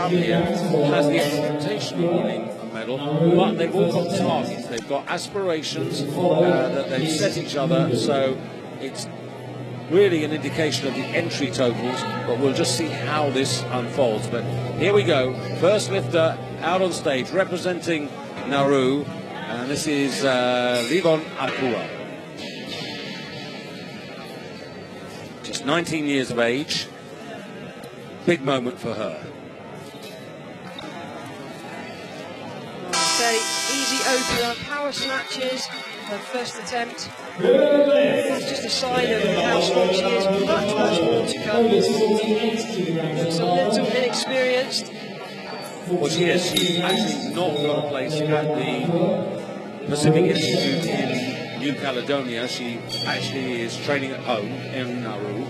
come here has the expectation of winning a medal, but they've all got targets. They've got aspirations that they've set each other, so it's really an indication of the entry totals, but we'll just see how this unfolds. But here we go. First lifter out on stage representing Nauru, and this is Livon Akua. Just 19 years of age. Big moment for her. Fairly easy opener, power snatches, her first attempt. That's just a sign of how strong she is. Much more to come. She's a little inexperienced. Well, she is. She's actually not got a place at the Pacific Institute in New Caledonia. She actually is training at home in Nauru.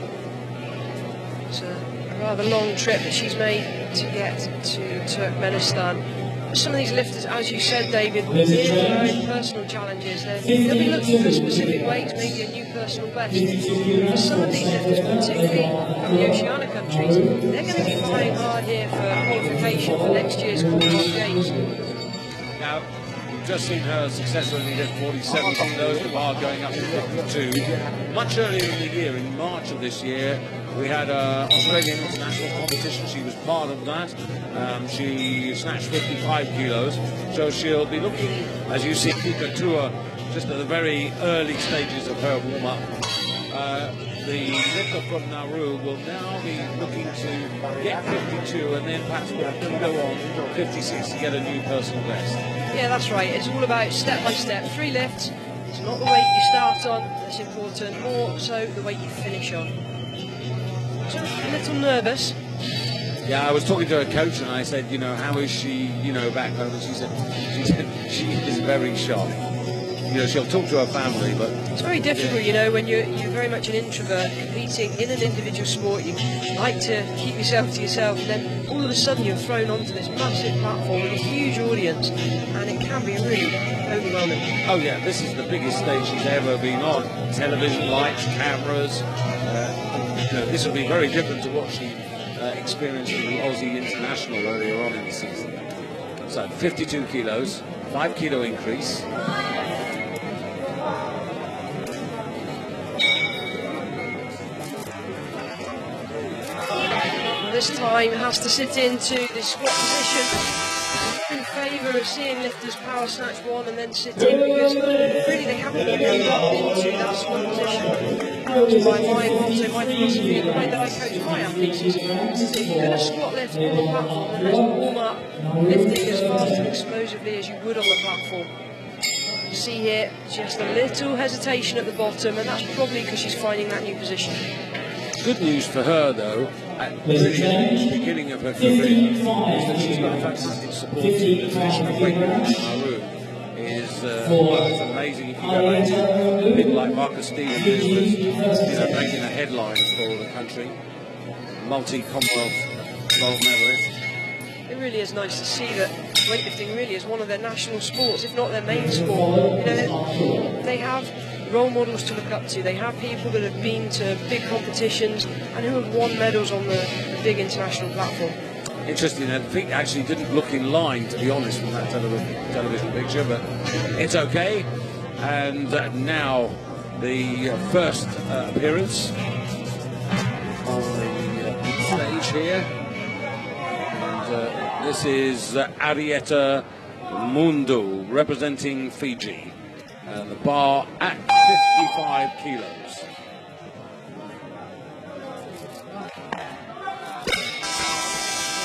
It's a rather long trip that she's made to get to Turkmenistan. Some of these lifters, as you said, David, will have their own personal challenges. They'll be looking for specific weights, maybe a new personal best. For some of these lifters, particularly from the Oceania countries, they're going to be fighting hard here for qualification for next year's Commonwealth Games. Now, we've just seen her successfully lift 47 kilos, the bar going up to 52. Much earlier in the year, in March of this year, we had an Australian international competition. She was part of that. She snatched 55 kilos. So she'll be looking, as you see, Kuka Tua, just at the very early stages of her warm-up. The lifter from Nauru will now be looking to get 52 and then perhaps go on 56 to get a new personal best. Yeah, that's right. It's all about step by step. 3 lifts. It's not the weight you start on that's important, more so the weight you finish on. So a little nervous. Yeah, I was talking to her coach and I said, you know, how is she, you know, back home? And she said she is very sharp. You know, she'll talk to her family, but it's very difficult, you know, when you're very much an introvert competing in an individual sport. You like to keep yourself to yourself, and then all of a sudden you're thrown onto this massive platform with a huge audience, and it can be really overwhelming. Oh yeah, this is the biggest stage she's ever been on. Television, lights, cameras. You know, this will be very different to what she experienced in the Aussie International earlier on in the season. So 52 kilos, 5 kilo increase. This time has to sit into the squat position. In favour of seeing lifters power snatch one and then sit in, because really they haven't been moved up into that squat position. That was by my motto, my philosophy, and the way that I coach my athletes is if you're going to squat lift on the platform, then let's warm up lifting as fast and explosively as you would on the platform. You see here, just a little hesitation at the bottom, and that's probably because she's finding that new position. Good news for her, though, at the beginning of her career, is that she's got a fantastic support team. The traditional weightlifting in Nauru is it's amazing. If you go back to people like Marcus Stevens, who was, you know, making the headlines for the country, multi-Commonwealth gold medalist. It really is nice to see that weightlifting really is one of their national sports, if not their main sport. You know, they have role models to look up to. They have people that have been to big competitions and who have won medals on the big international platform. Interesting, I think actually didn't look in line, to be honest, from that television picture, but it's okay. And now the first appearance on the stage here. And this is Arietta Mundu representing Fiji. The bar at 55 kilos.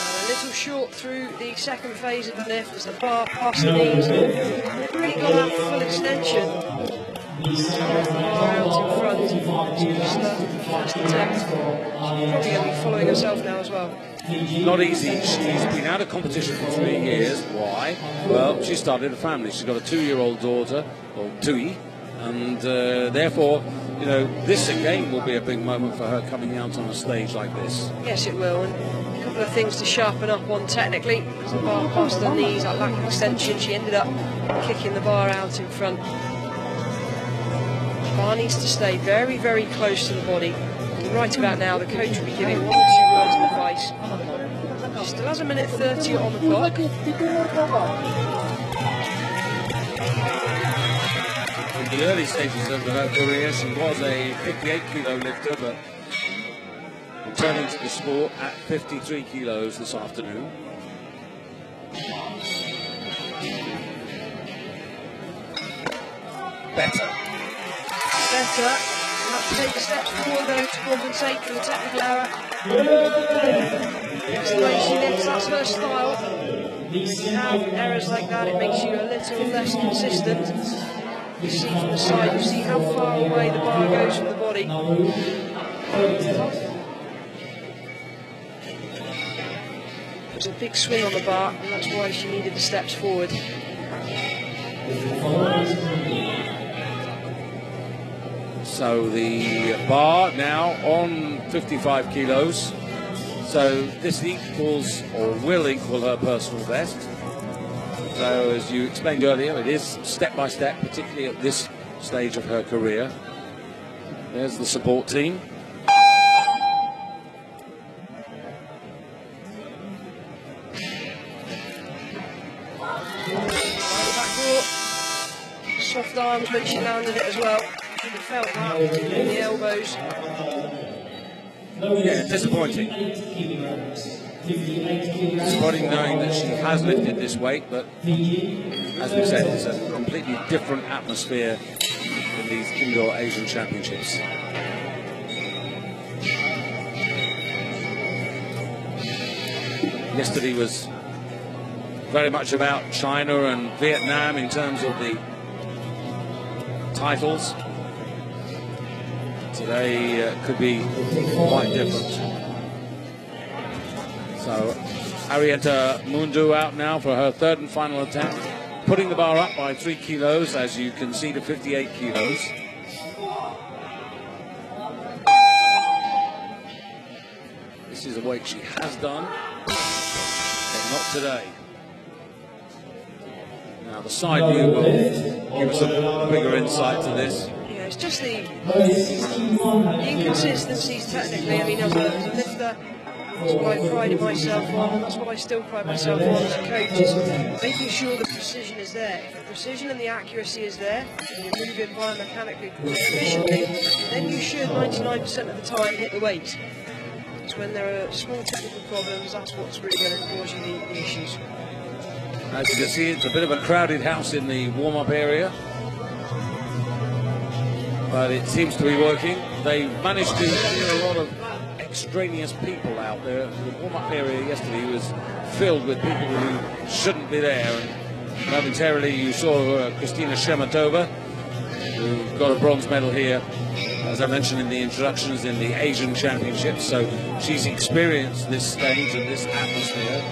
A little short through the second phase of the lift as the bar past the knees. They've really got that full extension. Bar out in front. First attempt. She's probably going to be following herself now as well. Not easy. She's been out of competition for 3 years. Why? Well, she started a family. She's got a 2-year-old daughter, or Tui, and therefore, you know, this again will be a big moment for her coming out on a stage like this. Yes, it will. And a couple of things to sharpen up on technically. As the bar past the knees, that lack of extension, she ended up kicking the bar out in front. The bar needs to stay very, very close to the body. And right about now, the coach will be giving 1 or 2 words of advice. She still has a minute 30 on the clock. In the early stages of her career, she was a 58 kilo lifter, but returning to the sport at 53 kilos this afternoon. Better. Have to take a step forward though to compensate for the technical error. That's the way she lifts, that's her style. When you have errors like that, it makes you a little less consistent. You see from the side, you see how far away the bar goes from the body. There's a big swing on the bar, and that's why she needed the steps forward. So the bar now on 55 kilos. So this equals or will equal her personal best. So as you explained earlier, it is step by step, particularly at this stage of her career. There's the support team. Soft arms when she landed it as well. She felt that in the elbows. Yeah, disappointing. Disappointing knowing that she has lifted this weight, but as we said, it's a completely different atmosphere in these indoor Asian championships. Yesterday was very much about China and Vietnam in terms of the titles. Today could be quite different. So Arietta Mundu out now for her third and final attempt, putting the bar up by 3 kilos, as you can see, to 58 kilos. This is a weight she has done, but not today. Now the side view will give us a bigger insight to this. Yeah, it's just the inconsistencies technically. I mean, as a lifter, that's what I prided myself on, and that's what I still pride myself on as a coach, is making sure the precision is there. If the precision and the accuracy is there, and you're moving biomechanically efficiently, then you should 99% of the time hit the weight. It's when there are small technical problems, that's what's really going to cause you the issues. As you can see, it's a bit of a crowded house in the warm-up area, but it seems to be working. They've managed to clear a lot of extraneous people out there. The warm-up area yesterday was filled with people who shouldn't be there, and momentarily you saw Kristina Shematova, who got a bronze medal here, as I mentioned in the introductions, in the Asian Championships, so she's experienced this stage and this atmosphere.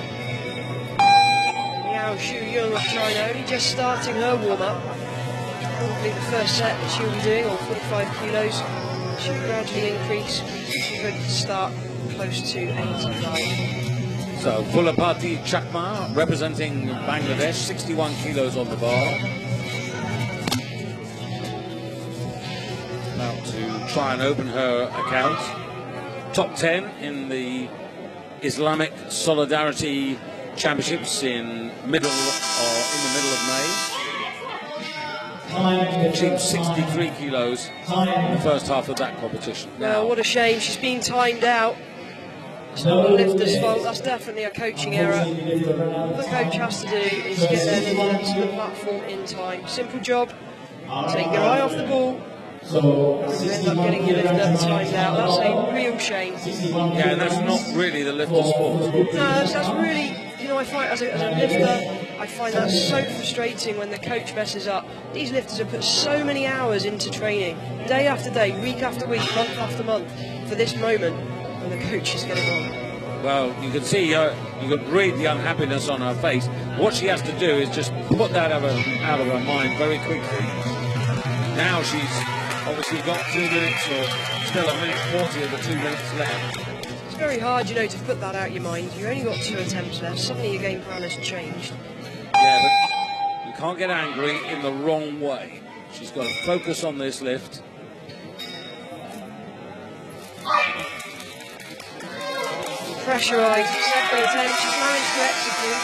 Xu Yung of China only just starting her warm-up. Probably the first set that she'll be doing on 45 kilos. She'll gradually increase. She's ready to start close to 85. So Fulapati Chakma representing Bangladesh, 61 kilos on the bar. About to try and open her account. Top 10 in the Islamic Solidarity Championships in the middle of May. Achieved 63 kilos in the first half of that competition. Well, what a shame. She's been timed out. It's not the lifter's fault. That's definitely a coaching error. All the coach has to do is get their lifter to the platform in time. Simple job. Take your eye off the ball. You end up getting your lifter timed out. That's a real shame. Yeah, and that's not really the lifter's fault. No, that's really... You know, I find as a lifter, I find that so frustrating when the coach messes up. These lifters have put so many hours into training, day after day, week after week, month after month, for this moment when the coach is getting on. Well, you can see, you can read the unhappiness on her face. What she has to do is just put that out of her mind very quickly. Now she's obviously got 2 minutes, or still a minute 40 of the 2 minutes left. It's very hard, you know, to put that out of your mind. You've only got 2 attempts left. Suddenly your game plan has changed. Yeah, but you can't get angry in the wrong way. She's got to focus on this lift. pressurised, second attempt, she's managed to execute.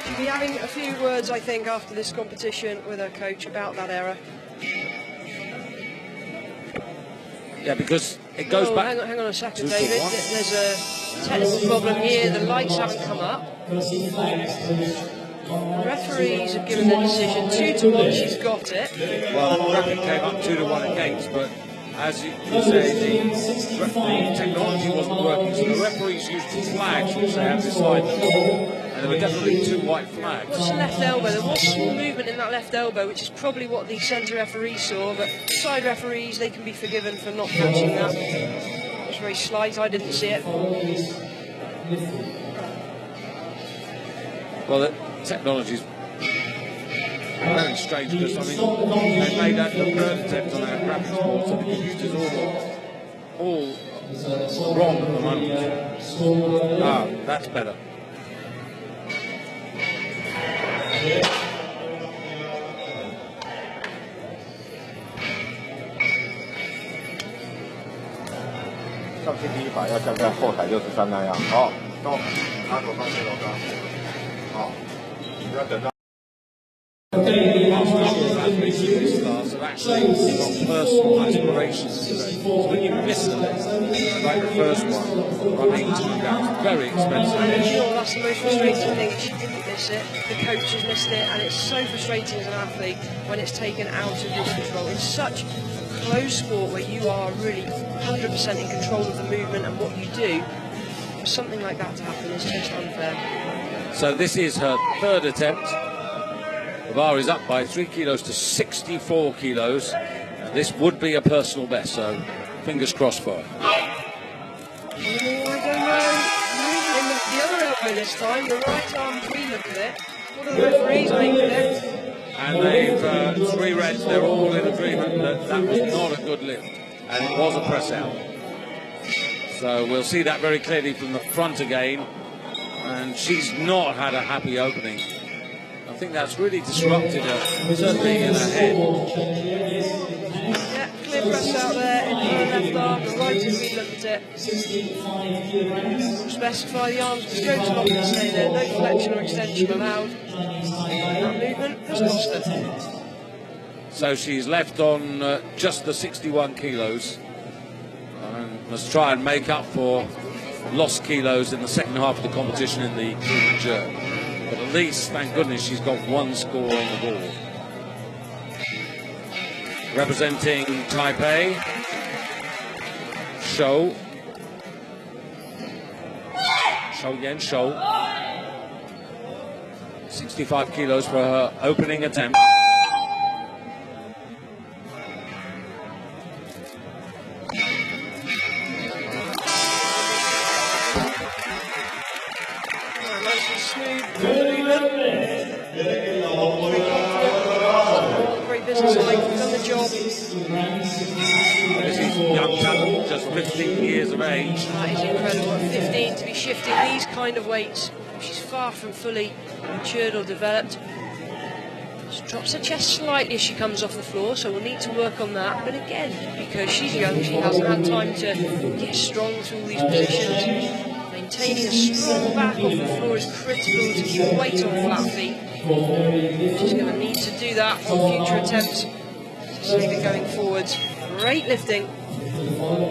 She'll be having a few words, I think, after this competition with her coach about that error. Yeah, because it goes back. Hang on a second, David. There's a technical problem here. The lights haven't come up. The referees have given their decision 2-1. She's got it. Well, the graphic came up 2-1 against, but as you say, the technology wasn't working, so the referees used flags which they have beside them, and there were definitely 2 white flags. What's the left elbow? There was small movement in that left elbow, which is probably what the centre referee saw, but side referees, they can be forgiven for not catching that. It was very slight, I didn't see it. Well, the technology's very strange because, I mean, they made that the third attempt on our graphics board, so the computer's all wrong at the moment. Ah, that's better. Class have actually got personal aspirations today. So when you miss a lift, like the first one, running to that's very expensive. I'm sure that's the most frustrating thing. She didn't miss it, the coach has missed it, and it's so frustrating as an athlete when it's taken out of your control. It's such a close sport where you are really 100% in control of the movement and what you do. For something like that to happen is just unfair. So this is her third attempt. The bar is up by 3 kilos to 64 kilos. And this would be a personal best, so fingers crossed for her. I don't know. Moving the other elbow this time, the right arm, we look at it. What do the referees make of it? And they've 3 reds, they're all in agreement that that was not a good lift. And it was a press out. So we'll see that very clearly from the front again. And she's not had a happy opening. I think that's really disrupted her, certainly in her head. Yeah, clear press out there, into the left arm, the right as we look at it. Specify the arms, the stroke's not going to stay there, no flexion or extension allowed. That movement has lost her. So she's left on just the 61 kilos. And must try and make up for lost kilos in the second half of the competition in the clean and jerk. But at least, thank goodness, she's got 1 score on the board. Representing Taipei, Shou Yen-Shou. 65 kilos for her opening attempt. Great business-like, done the job. This is young talent, just 15 years of age. That is incredible. At 15 to be shifting these kind of weights. She's far from fully matured or developed. She drops her chest slightly as she comes off the floor, so we'll need to work on that. But again, because she's young, she hasn't had time to get strong through all these positions. Maintaining a strong back off the floor is critical to keep weight on flat feet. She's going to need to do that for future attempts to save it going forwards. Great lifting.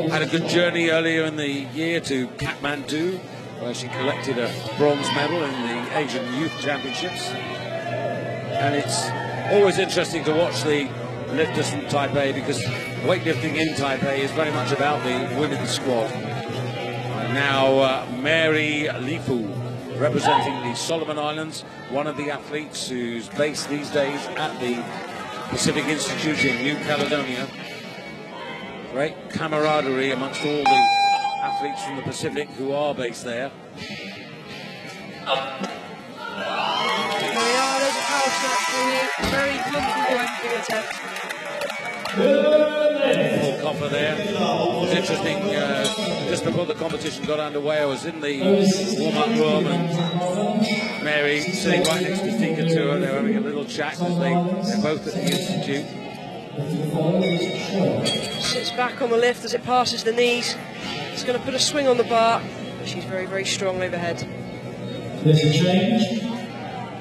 Had a good journey earlier in the year to Kathmandu, where she collected a bronze medal in the Asian Youth Championships. And it's always interesting to watch the lifters from Taipei, because weightlifting in Taipei is very much about the women's squad. Now Mary Lifu, representing the Solomon Islands, one of the athletes who's based these days at the Pacific Institute in New Caledonia. Great camaraderie amongst all the athletes from the Pacific who are based there. There's a power snatch for you. Very comfortable opening attempt. Full copper there. It was interesting, just before the competition got underway, I was in the warm-up room and Mary sitting right next to Tika Tua. They were having a little chat because they're both at the Institute. Sits back on the lift as it passes the knees. It's going to put a swing on the bar. She's very, very strong overhead. There's a change.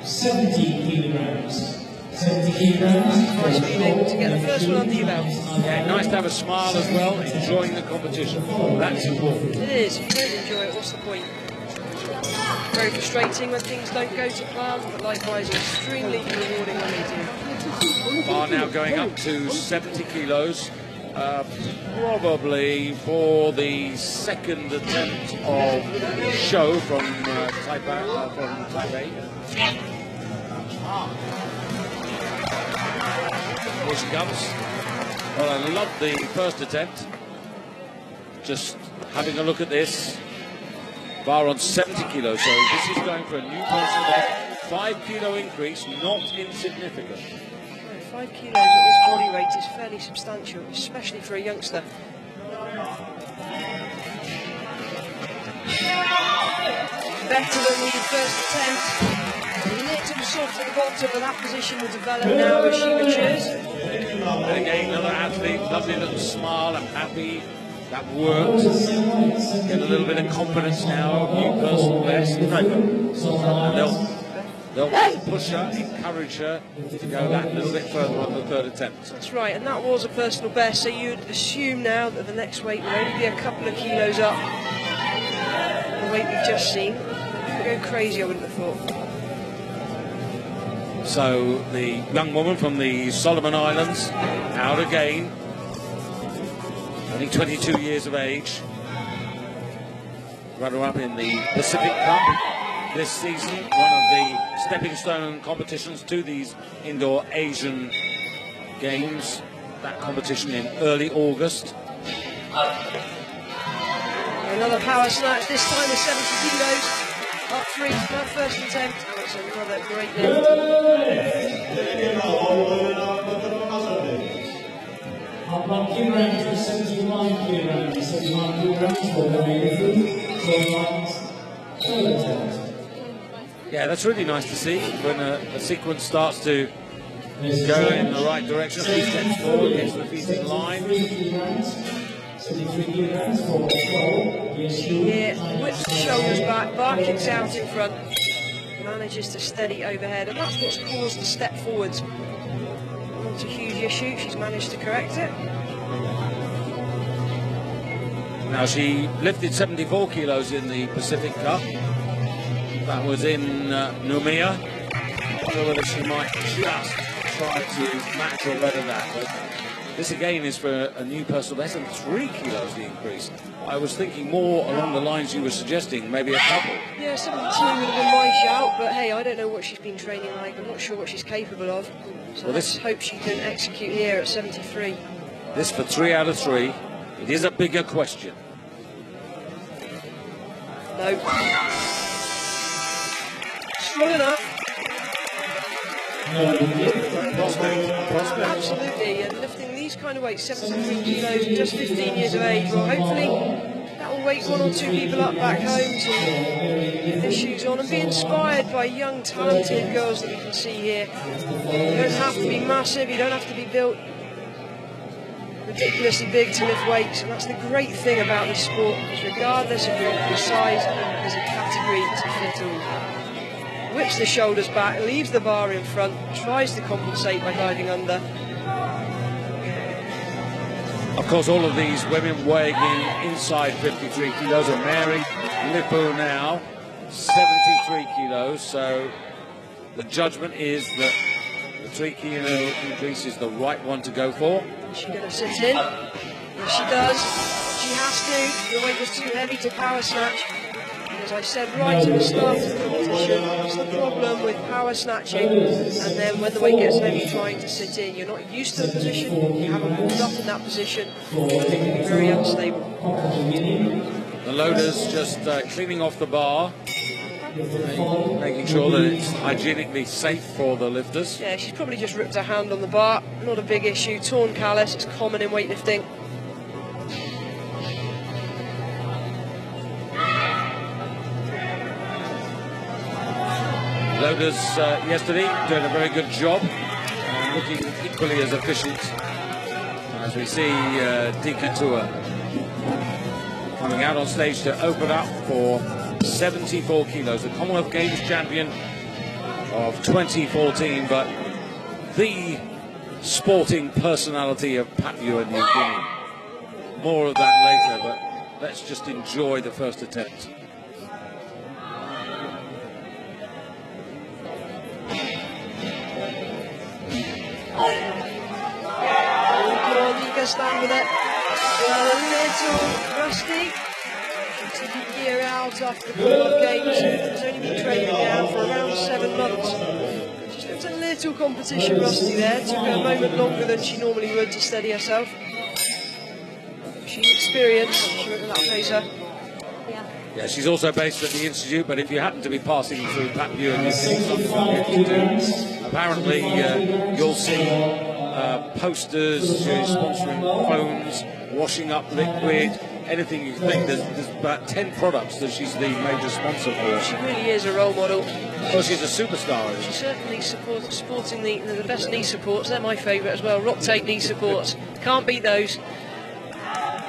70 kilograms. 70 kilograms. Nice being able to get the first one under your belt. Yeah, nice to have a smile as well, enjoying the competition. That's important. It is. If you don't enjoy it, what's the point? Very frustrating when things don't go to plan, but likewise extremely rewarding when they do. Bar now going up to 70 kilos. Probably for the second attempt of show from Taipei. Here she comes. Well, I love the first attempt. Just having a look at this. Bar on 70 kilos, so this is going for a new personal best. 5 kilo increase, not insignificant. 5 kilos at his body weight is fairly substantial, especially for a youngster. Better than the first attempt. A little soft at the bottom, but that position will develop now as she matures. And again, another athlete, lovely little smile, I'm happy. That worked. Get a little bit of confidence now, new personal best. And they'll push her, encourage her to go that little bit further on the third attempt. That's right, and that was a personal best, so you'd assume now that the next weight will only be a couple of kilos up. The weight we've just seen. Go crazy, I wouldn't have thought. So the young woman from the Solomon Islands, out again. Only 22 years of age. Runner-up in the Pacific Cup this season, one of the stepping stone competitions to these indoor Asian Games. That competition in early August. Another power snatch, this time with 70 kilos. Up 3 for her first attempt, and it's another great lift. Up 1 kilogram to 71 kilograms. 71 kilograms for the weightlifting. Third attempt. Yeah, that's really nice to see when a sequence starts to go in the right direction. 3 steps forward, gets the feet in line. 73 kilograms for the Here, whips the shoulders back, bar kicks out in front, manages to steady overhead, and that's what's caused the step forwards. Not a huge issue, she's managed to correct it. Now she lifted 74 kilos in the Pacific Cup. That was in Numia. I don't know whether she might just try to match or better that. But this again is for a new personal best, and 3 kilos the increase. I was thinking more along the lines you were suggesting, maybe a couple. Yeah, 72 would have been my shout, but hey, I don't know what she's been training like. I'm not sure what she's capable of. So let's hope she can execute here at 73. This for 3 out of 3. It is a bigger question. No. Strong enough. Absolutely, and lifting these kind of weights, 73 kilos, just 15 years of age, well, hopefully that will wake 1 or 2 people up back home to get their shoes on and be inspired by young, talented girls that we can see here. You don't have to be massive, you don't have to be built ridiculously big to lift weights, and that's the great thing about this sport, because regardless of your size, there's a category to fit all. Whips the shoulders back, leaves the bar in front, tries to compensate by diving under. Of course, all of these women weighing in inside 53 kilos are Mary Lippo now, 73 kilos. So the judgment is that the 3 kilo increase is the right one to go for. Is she going to sit in? Yes, she does. She has to. The weight was too heavy to power snatch. As I said right at the start of the competition, that's the problem with power snatching, and then when the weight gets heavy trying to sit in, you're not used to the position, you haven't warmed up in that position, it can be very unstable. The loaders just cleaning off the bar, making sure that it's hygienically safe for the lifters. Yeah, she's probably just ripped her hand on the bar, not a big issue, torn callus, it's common in weightlifting. Loaders yesterday doing a very good job, looking equally as efficient as we see Dika Tua coming out on stage to open up for 74 kilos, the Commonwealth Games champion of 2014, but the sporting personality of Papua New Guinea. More of that later, but let's just enjoy the first attempt. Stand with it. A little rusty. She took a year out after the Commonwealth Games. She's only been training now for around 7 months. Just looked a little competition rusty there. Took her a moment longer than she normally would to steady herself. She's experienced. She won't let that phase her. Yeah, she's also based at the Institute, but if you happen to be passing through Papua New Guinea, apparently you'll see posters, sponsoring phones, washing up liquid, anything you think. There's about 10 products that she's the major sponsor for. She really is a role model. Well, she's a superstar. She certainly sporting the best knee supports. They're my favourite as well. Rock tape knee supports. Can't beat those.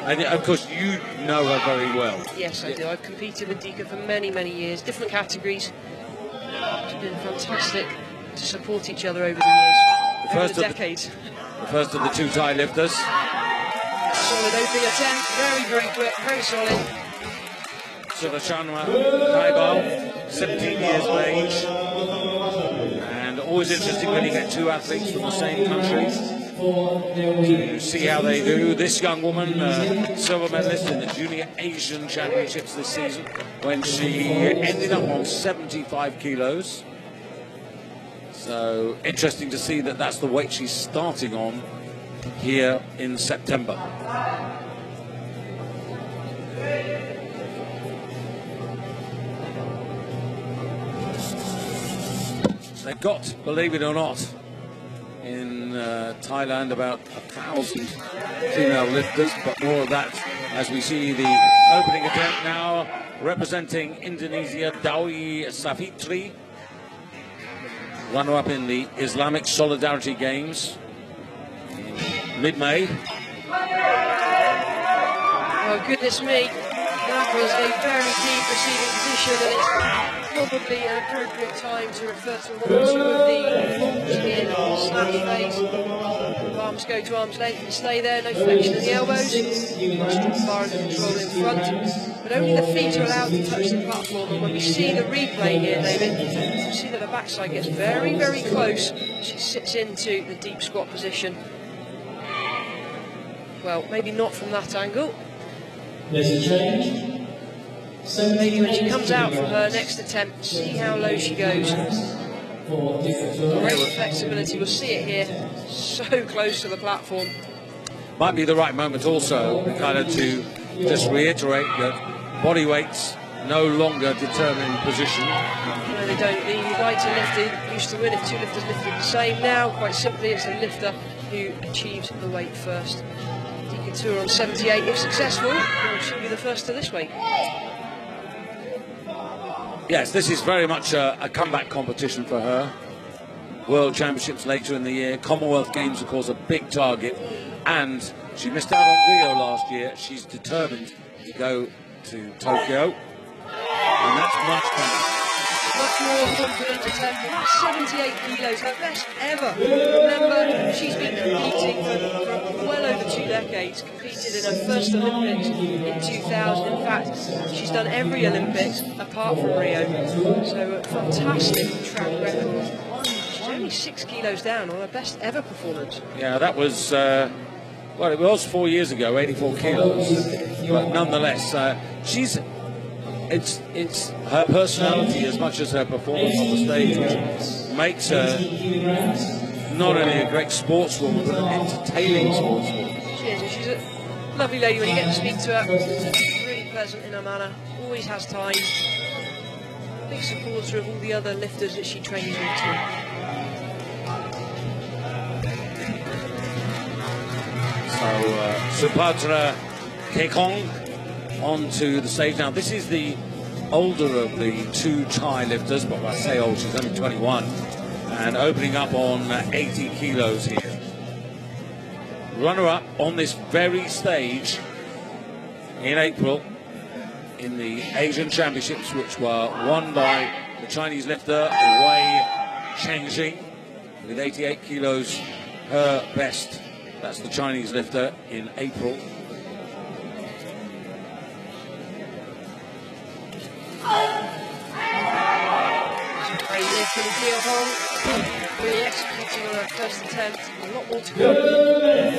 And of course, you know her very well. Yes, I do. I've competed with Dika for many, many years, different categories. It's been fantastic to support each other over the years. The first of the two Thai lifters. Solid opening attempt, very, very quick, very solid. Sudachanwa Kaibal, 17 years of age. And always interesting when you get two athletes from the same country to see how they do. This young woman, silver medalist in the Junior Asian Championships this season, when she ended up on 75 kilos. So interesting to see that that's the weight she's starting on here in September. They've got, believe it or not, in Thailand about 1,000 female lifters, but more of that as we see the opening attempt now, representing Indonesia, Dawi Safitri, runner-up in the Islamic Solidarity Games in mid-May. Oh, goodness me. That was a very deep receiving position, and it's probably an appropriate time to refer to one or two of the forms in the snatch phase. Arms go to arm's length and stay there, no flexion in the elbows. Strong bar and control in front, but only the feet are allowed to touch the platform. And when we see the replay here, David, you see that the backside gets very, very close. She sits into the deep squat position. Well, maybe not from that angle. There's a change. Maybe when she comes out from her next attempt, see how low she goes. Great flexibility, we'll see it here, so close to the platform. Might be the right moment also, kind of to just reiterate that body weights no longer determine position. No, they don't. The lighter lifted used to win if two lifters lifted the same. Now, quite simply, it's a lifter who achieves the weight first. Tour on 78, if successful, she'll be the first to this weight. Yes, this is very much a comeback competition for her. World Championships later in the year, Commonwealth Games, of course, a big target, and she missed out on Rio last year. She's determined to go to Tokyo, and that's much better. Much more confident attempt, 78 kilos, her best ever. Remember, she's been competing for well over 2 decades, competed in her first Olympics in 2000. In fact, she's done every Olympics apart from Rio. So a fantastic track record. She's only 6 kilos down on her best ever performance. Yeah, that was, well, it was 4 years ago, 84 kilos. But nonetheless, It's her personality as much as her performance on the stage which makes her not only a great sportswoman but an entertaining sportswoman. She is, and she's a lovely lady when you get to speak to her. Really pleasant in her manner, always has time. Big supporter of all the other lifters that she trains with too. So Supatra Kekong onto the stage now. This is the older of the two Thai lifters, but when I say old, she's only 21, and opening up on 80 kilos here. Runner-up on this very stage in April in the Asian Championships, which were won by the Chinese lifter Wei Chengjing with 88 kilos, her best. That's the Chinese lifter in April. Great lift from Geohong. Really executing on her first attempt. A lot more to go.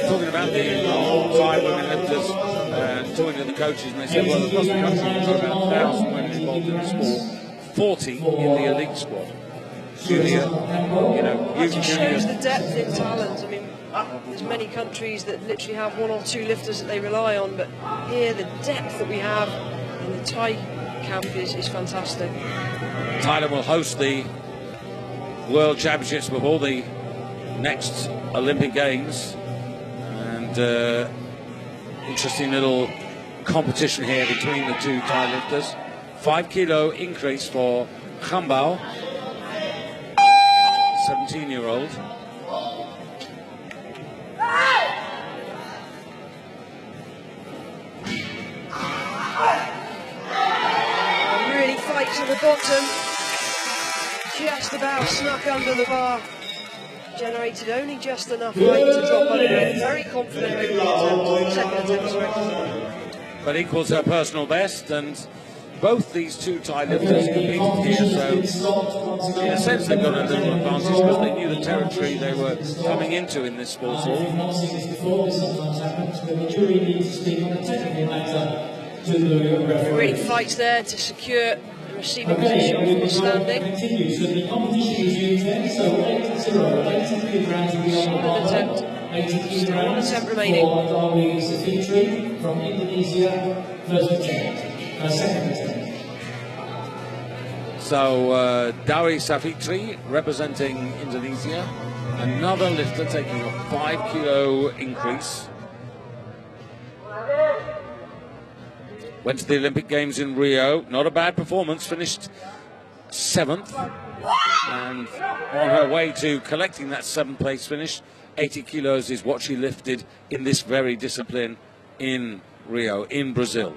Talking about the all-time women lifters and talking to the coaches, and they said, well, across the country there's about 1,000 women involved in the sport, 40 in the elite squad. Julia, It shows the depth in talent. I mean, there's many countries that literally have one or two lifters that they rely on, but here the depth that we have in the Thai camp is fantastic. Thailand will host the World Championships before the next Olympic Games, and interesting little competition here between the two Thai lifters. 5 kilo increase for Khambao, 17-year-old. Really fights at the bottom. Just about snuck under the bar. Generated only just enough height to drop under it. Very confident over the second attempt, sorry. But equals her personal best, and both these two Thai lifters competed here, so in a sense they've got a little advantage because they knew the territory they were coming into in this sport. Really fights there to secure the receiving position before standing. Solid attempt. Still one attempt remaining. From Indonesia, first attempt. Second attempt. So Dawi Safitri representing Indonesia, another lifter taking a 5 kilo increase. Went to the Olympic Games in Rio, not a bad performance, finished 7th, and on her way to collecting that 7th place finish. 80 kilos is what she lifted in this very discipline in Rio, in Brazil.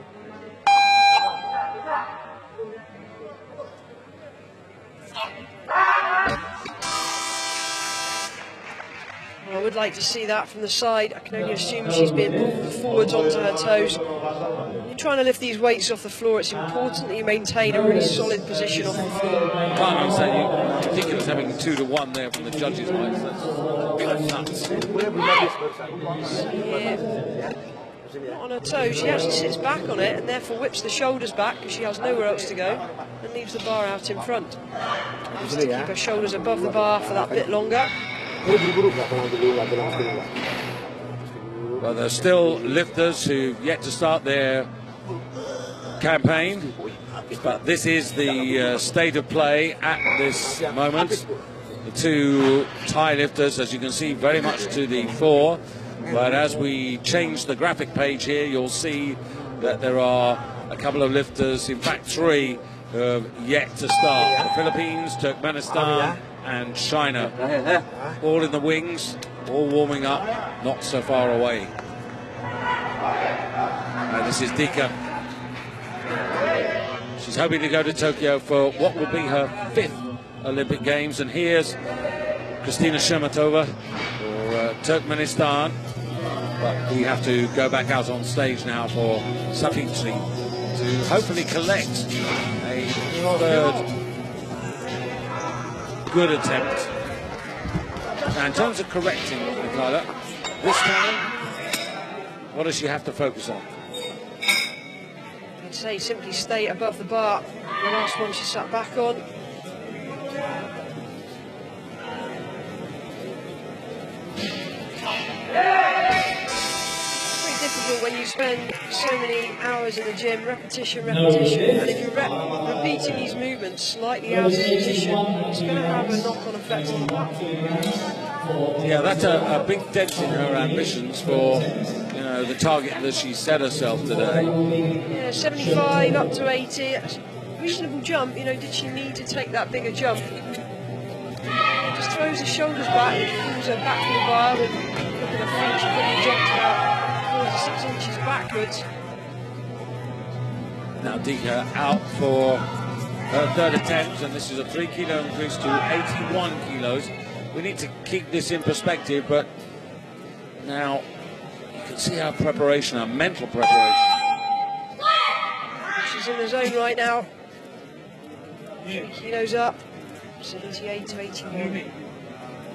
I would like to see that from the side. I can only assume she's been pulled forwards onto her toes. When you're trying to lift these weights off the floor, it's important that you maintain a really solid position off the floor. Can't understand you ridiculous having 2 to 1 there from the judges' eyes. That's nuts. Not on her toes, she actually sits back on it and therefore whips the shoulders back because she has nowhere else to go and leaves the bar out in front. Just to keep her shoulders above the bar for that bit longer. Well, there's still lifters who've yet to start their campaign, but this is the state of play at this moment. The two Thai lifters, as you can see, very much to the fore, but as we change the graphic page here, you'll see that there are a couple of lifters, in fact 3, who have yet to start. The Philippines, Turkmenistan and China, all in the wings, all warming up, not so far away. This is Dika. She's hoping to go to Tokyo for what will be her 5th Olympic Games, and here's Kristina Shermatova for Turkmenistan. But we have to go back out on stage now for Safitri to hopefully collect a 3rd good attempt. Now, in terms of correcting, Michaela, this time, what does she have to focus on? I'd say simply stay above the bar. The last one she sat back on. Difficult when you spend so many hours in the gym, repetition, and if you're repeating these movements slightly out of position, it's going to have a knock-on effect on the platform. Yeah, that's a big dent in her ambitions for the target that she set herself today. Yeah, 75 up to 80, that's a reasonable jump. Did she need to take that bigger jump? Just throws the shoulders back, pulls her back from the bar, and look at her feet, she probably jumped about 4 to 6 inches backwards. Now Dika out for her third attempt, and this is a 3 kilo increase to 81 kilos. We need to keep this in perspective, but now you can see our preparation, our mental preparation. She's in the zone right now. 3 kilos up, 78 to 81.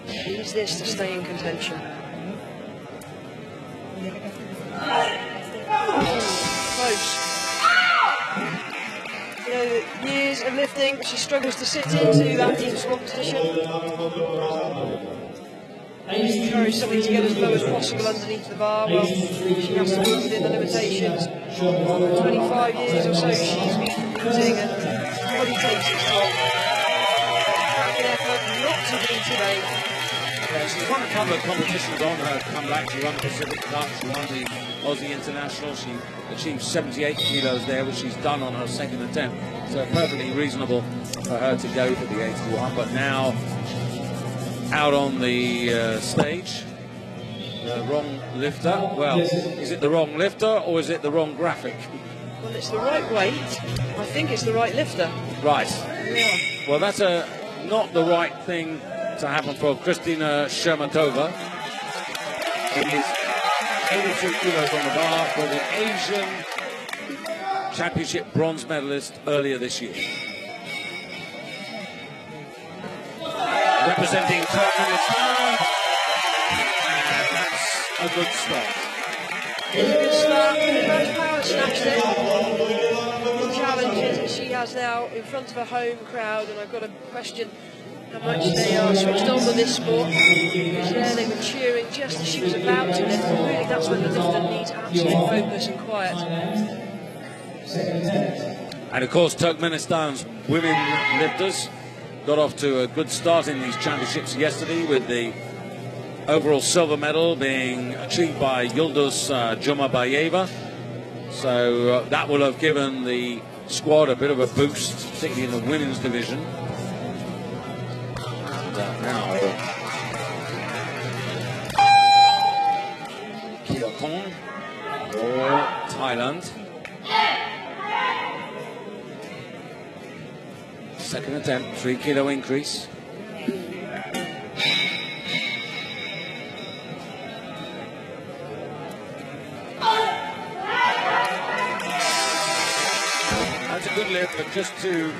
Needs this to stay in contention. Close. You know, years of lifting, she struggles to sit into that deep squat position. Encourage something to get as low as possible underneath the bar. Well, she has to work within the limitations. 25 years or so she's been lifting, and body takes its toll. Cracking effort, not to be today. Yeah, she's won a couple of competitions on her comeback. She won the Pacific Cup, she won the Aussie International. She achieved 78 kilos there, which she's done on her second attempt. So perfectly reasonable for her to go for the 81. But now, out on the stage, the wrong lifter. Well, is it the wrong lifter or is it the wrong graphic? Well, it's the right weight. I think it's the right lifter. Right. Yeah. Well, that's not the right thing to happen for Kristina Shermatova. It is 82 kilos on the bar for the Asian Championship bronze medalist earlier this year. Representing Turkmenistan, that's a good start. It's a good start. Nice power snatch there. The challenges that she has now in front of a home crowd, and I've got to question how much they are switched on with this sport. Because there they were cheering just as she was about to lift, and really that's when the lifter needs absolute focus and quiet. And of course Turkmenistan's women lifters got off to a good start in these championships yesterday, with the overall silver medal being achieved by Yıldız Jumabayeva. So that will have given the squad a bit of a boost, particularly in the women's division. Now, Kiatong for Thailand. Second attempt, 3 kilo increase. That's a good lift, but just to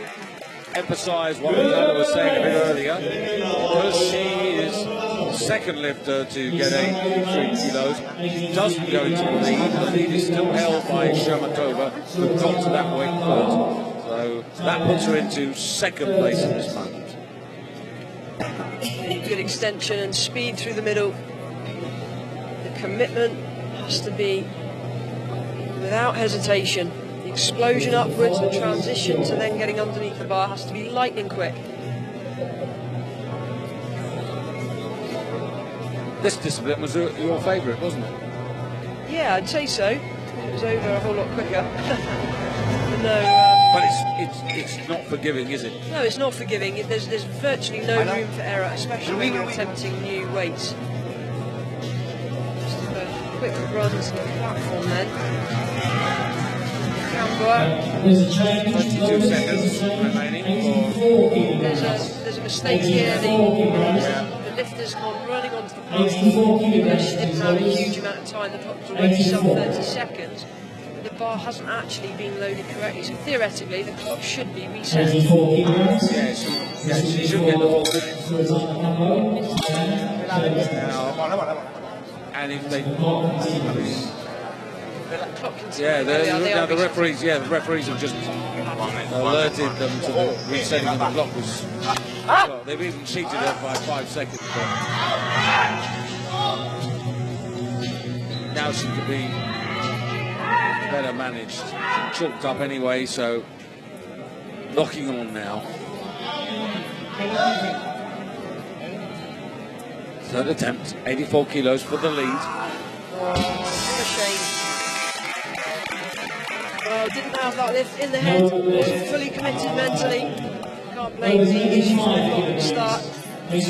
emphasize what Anna was saying a bit earlier, because she is the second lifter to get 83 kilos, she doesn't go into the lead. The lead is still held by Shermatova, who got to that weight first. So that puts her into second place at this moment. Good extension and speed through the middle. The commitment has to be without hesitation. The explosion upwards, the transition to then getting underneath the bar has to be lightning quick. This discipline was your favourite, wasn't it? Yeah, I'd say so. It was over a whole lot quicker. No, but it's not forgiving, is it? No, it's not forgiving. There's virtually no room for error, especially when you're attempting new weights. Just a quick run to the platform then. There's a change. 22 seconds remaining. There's a mistake here. The lifter's gone running onto the platform because she didn't have a huge amount of time. The clock's already sub 30 seconds. The bar hasn't actually been loaded correctly, so theoretically the clock should be reset. She should get the whole minute. And if they... the referees have just alerted them to the resetting of the clock. Well, they've even cheated her by 5 seconds. But now she could be better managed. Chalked up anyway, so locking on now. Third attempt, 84 kilos for the lead. What a shame. Well, didn't have that lift in the head, wasn't fully committed mentally. Can't blame the issues at the start. Just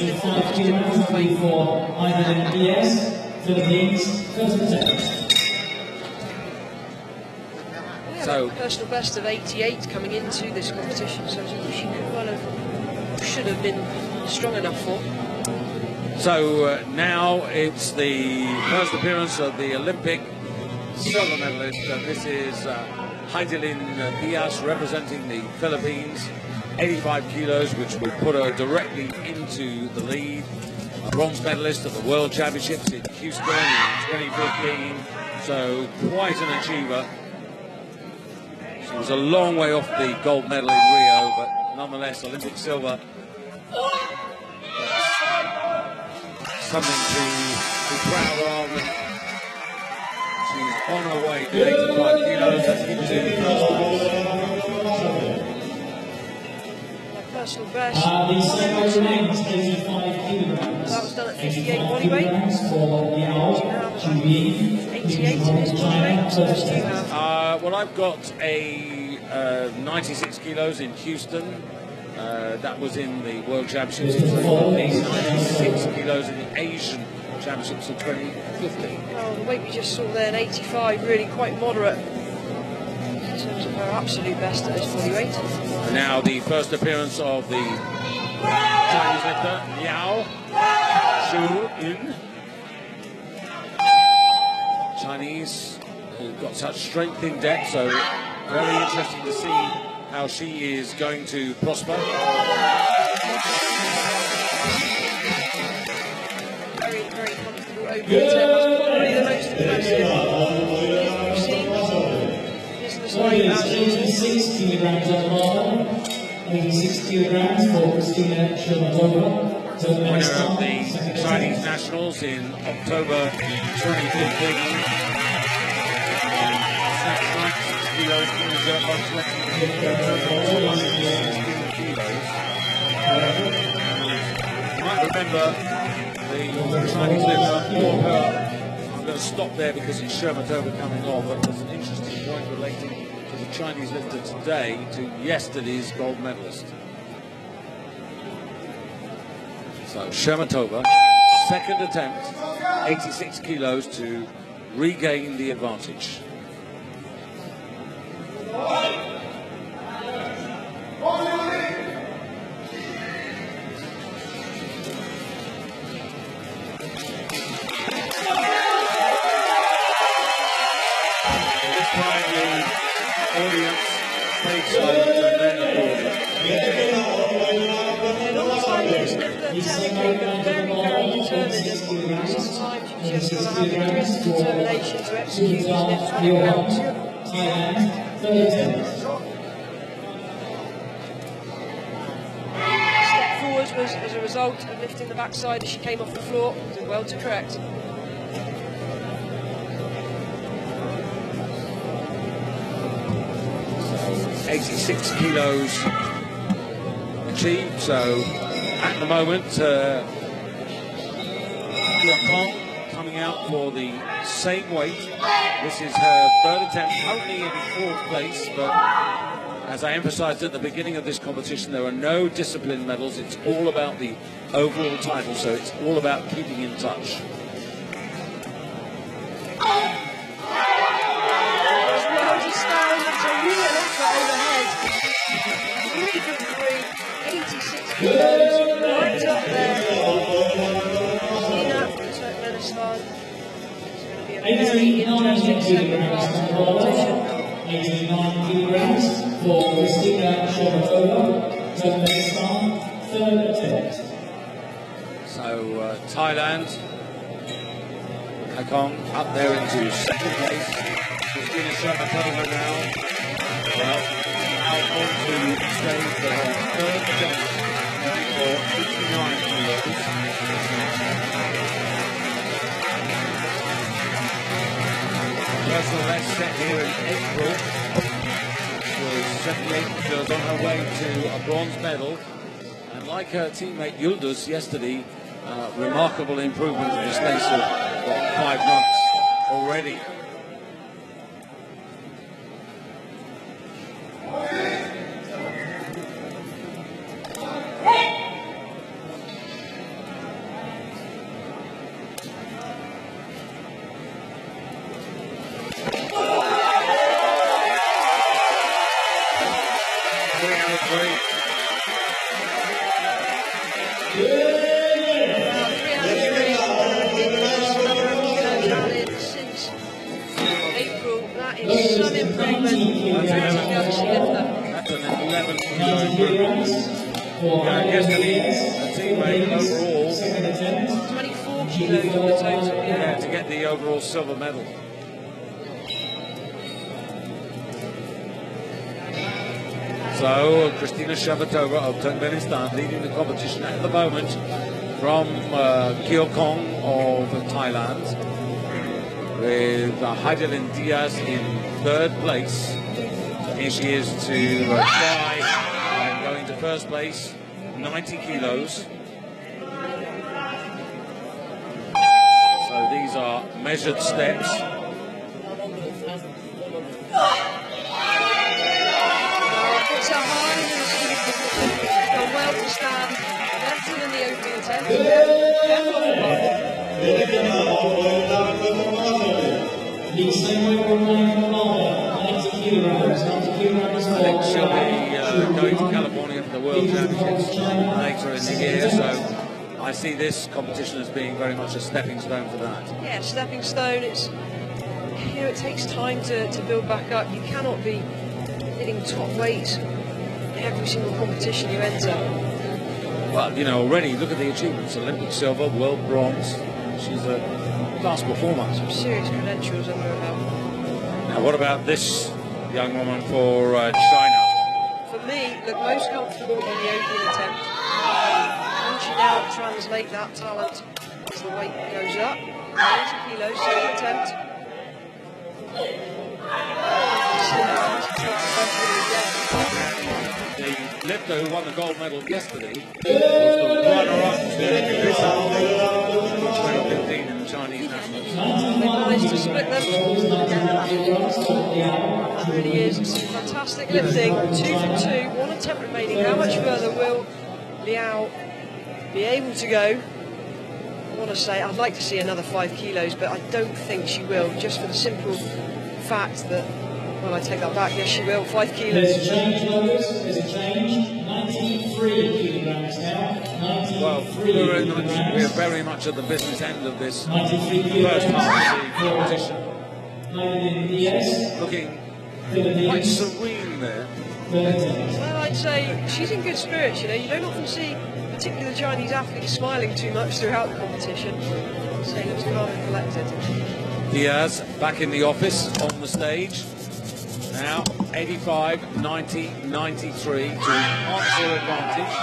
didn't wait for either ES, Philippines, first attempt. So, a personal best of 88 coming into this competition, so she should have been strong enough for. So now it's the first appearance of the Olympic silver medalist. This is Heidelin Diaz representing the Philippines, 85 kilos, which will put her directly into the lead. A bronze medalist at the World Championships in Houston in 2015, so quite an achiever. She was a long way off the gold medal in Rio, but nonetheless Olympic silver. Something to be proud of. She's on her way to 85 kilos and into first place. Personal best. The second remains 85 kilograms. That was done at 58 body weight. For Yao Juyi. 88 in his body weight. So what do you have? Well, I've got a 96 kilos in Houston. That was in the World Championships in 2014, 96 kilos in the Asian Championships of 2015. Well, the weight we just saw there, 85, really quite moderate in terms of her absolute best at this body weight. Now the first appearance of the Chinese lifter, Yao Shu-in. Chinese, who've got such strength in depth, so very interesting to see how she is going to prosper. Very, very comfortable over the tail. That's probably the most impressive we've seen. Business like that. 86 kilograms on Marlon, 86 kilograms for Christina Shirmatova. Winner of the Chinese Nationals in October 2015. Kilos, you might remember the Chinese lifter for her. I'm going to stop there because it's Shermatova coming on, but there's an interesting point relating to the Chinese lifter today to yesterday's gold medalist. So Shermatova, second attempt, 86 kilos to regain the advantage. Sometimes you just got to have the grit and determination to execute these lifts when it counts. Step forwards was as a result of lifting the backside as she came off the floor. Did well to correct. So 86 kilos achieved. So at the moment, coming out for the same weight. This is her third attempt, only in fourth place, but as I emphasized at the beginning of this competition, there are no discipline medals. It's all about the overall title, so it's all about keeping in touch. Really good three, 86 kilos, right up there. Turkmenistan. It's going to be a very interesting second half of the competition. 89 kilograms for Christina Shirmatova, Turkmenistan, third attempt. So Thailand, Hakong up there into second place. Christina Shirmatova now. Well, out on to stage for her third attempt for 89 kilos. Personal best set here in April was 78 kilos on her way to a bronze medal. And like her teammate Yıldız yesterday, remarkable improvement in the space of 5 months already. Since April. That is some improvement. That's an 11 kilo improvement. Yesterday, the team made overall 24 kilos on the total. yeah, to get the overall silver medal. So, Kristina Shabatova of Turkmenistan leading the competition at the moment from Kyeokong of Thailand, with Heidelin Diaz in third place. Here she is to try and go into first place, 90 kilos. So these are measured steps. It's a hard and well to stand, better than the opening attempt. I think she'll be going to California for the World Championships later in the year, so I see this competition as being very much a stepping stone for that. Yeah, stepping stone. It's, you know, it takes time to build back up. You cannot be hitting top weights every single competition you enter. Well, you know, already look at the achievements: Olympic silver, world bronze. She's a class performer. Some serious credentials under her belt. Now, what about this young woman for China? For me, look most comfortable in the opening attempt. Can she now translate that talent as the weight goes up? 90 kilos, second attempt. The lifter who won the gold medal yesterday was the runner-up to 2015 in the Chinese Nationals. They managed to split them. That really is some fantastic lifting. 2 for 2, 1 attempt remaining. How much further will Liao be able to go? I want to say I'd like to see another 5 kilos, but I don't think she will, just for the simple fact that, well, I take that back, yes she will, 5 kilos. There's a change, Lopez. There's a change. 93 kilograms now. Well, we're very much at the business end of this first half of the competition. Looking quite serene there. Well, I'd say she's in good spirits, you know. You don't often see, particularly the Chinese athletes, smiling too much throughout the competition. So he looks calm and collected. Diaz back in the office, on the stage. Now 85, 90, 93 to enhance her advantage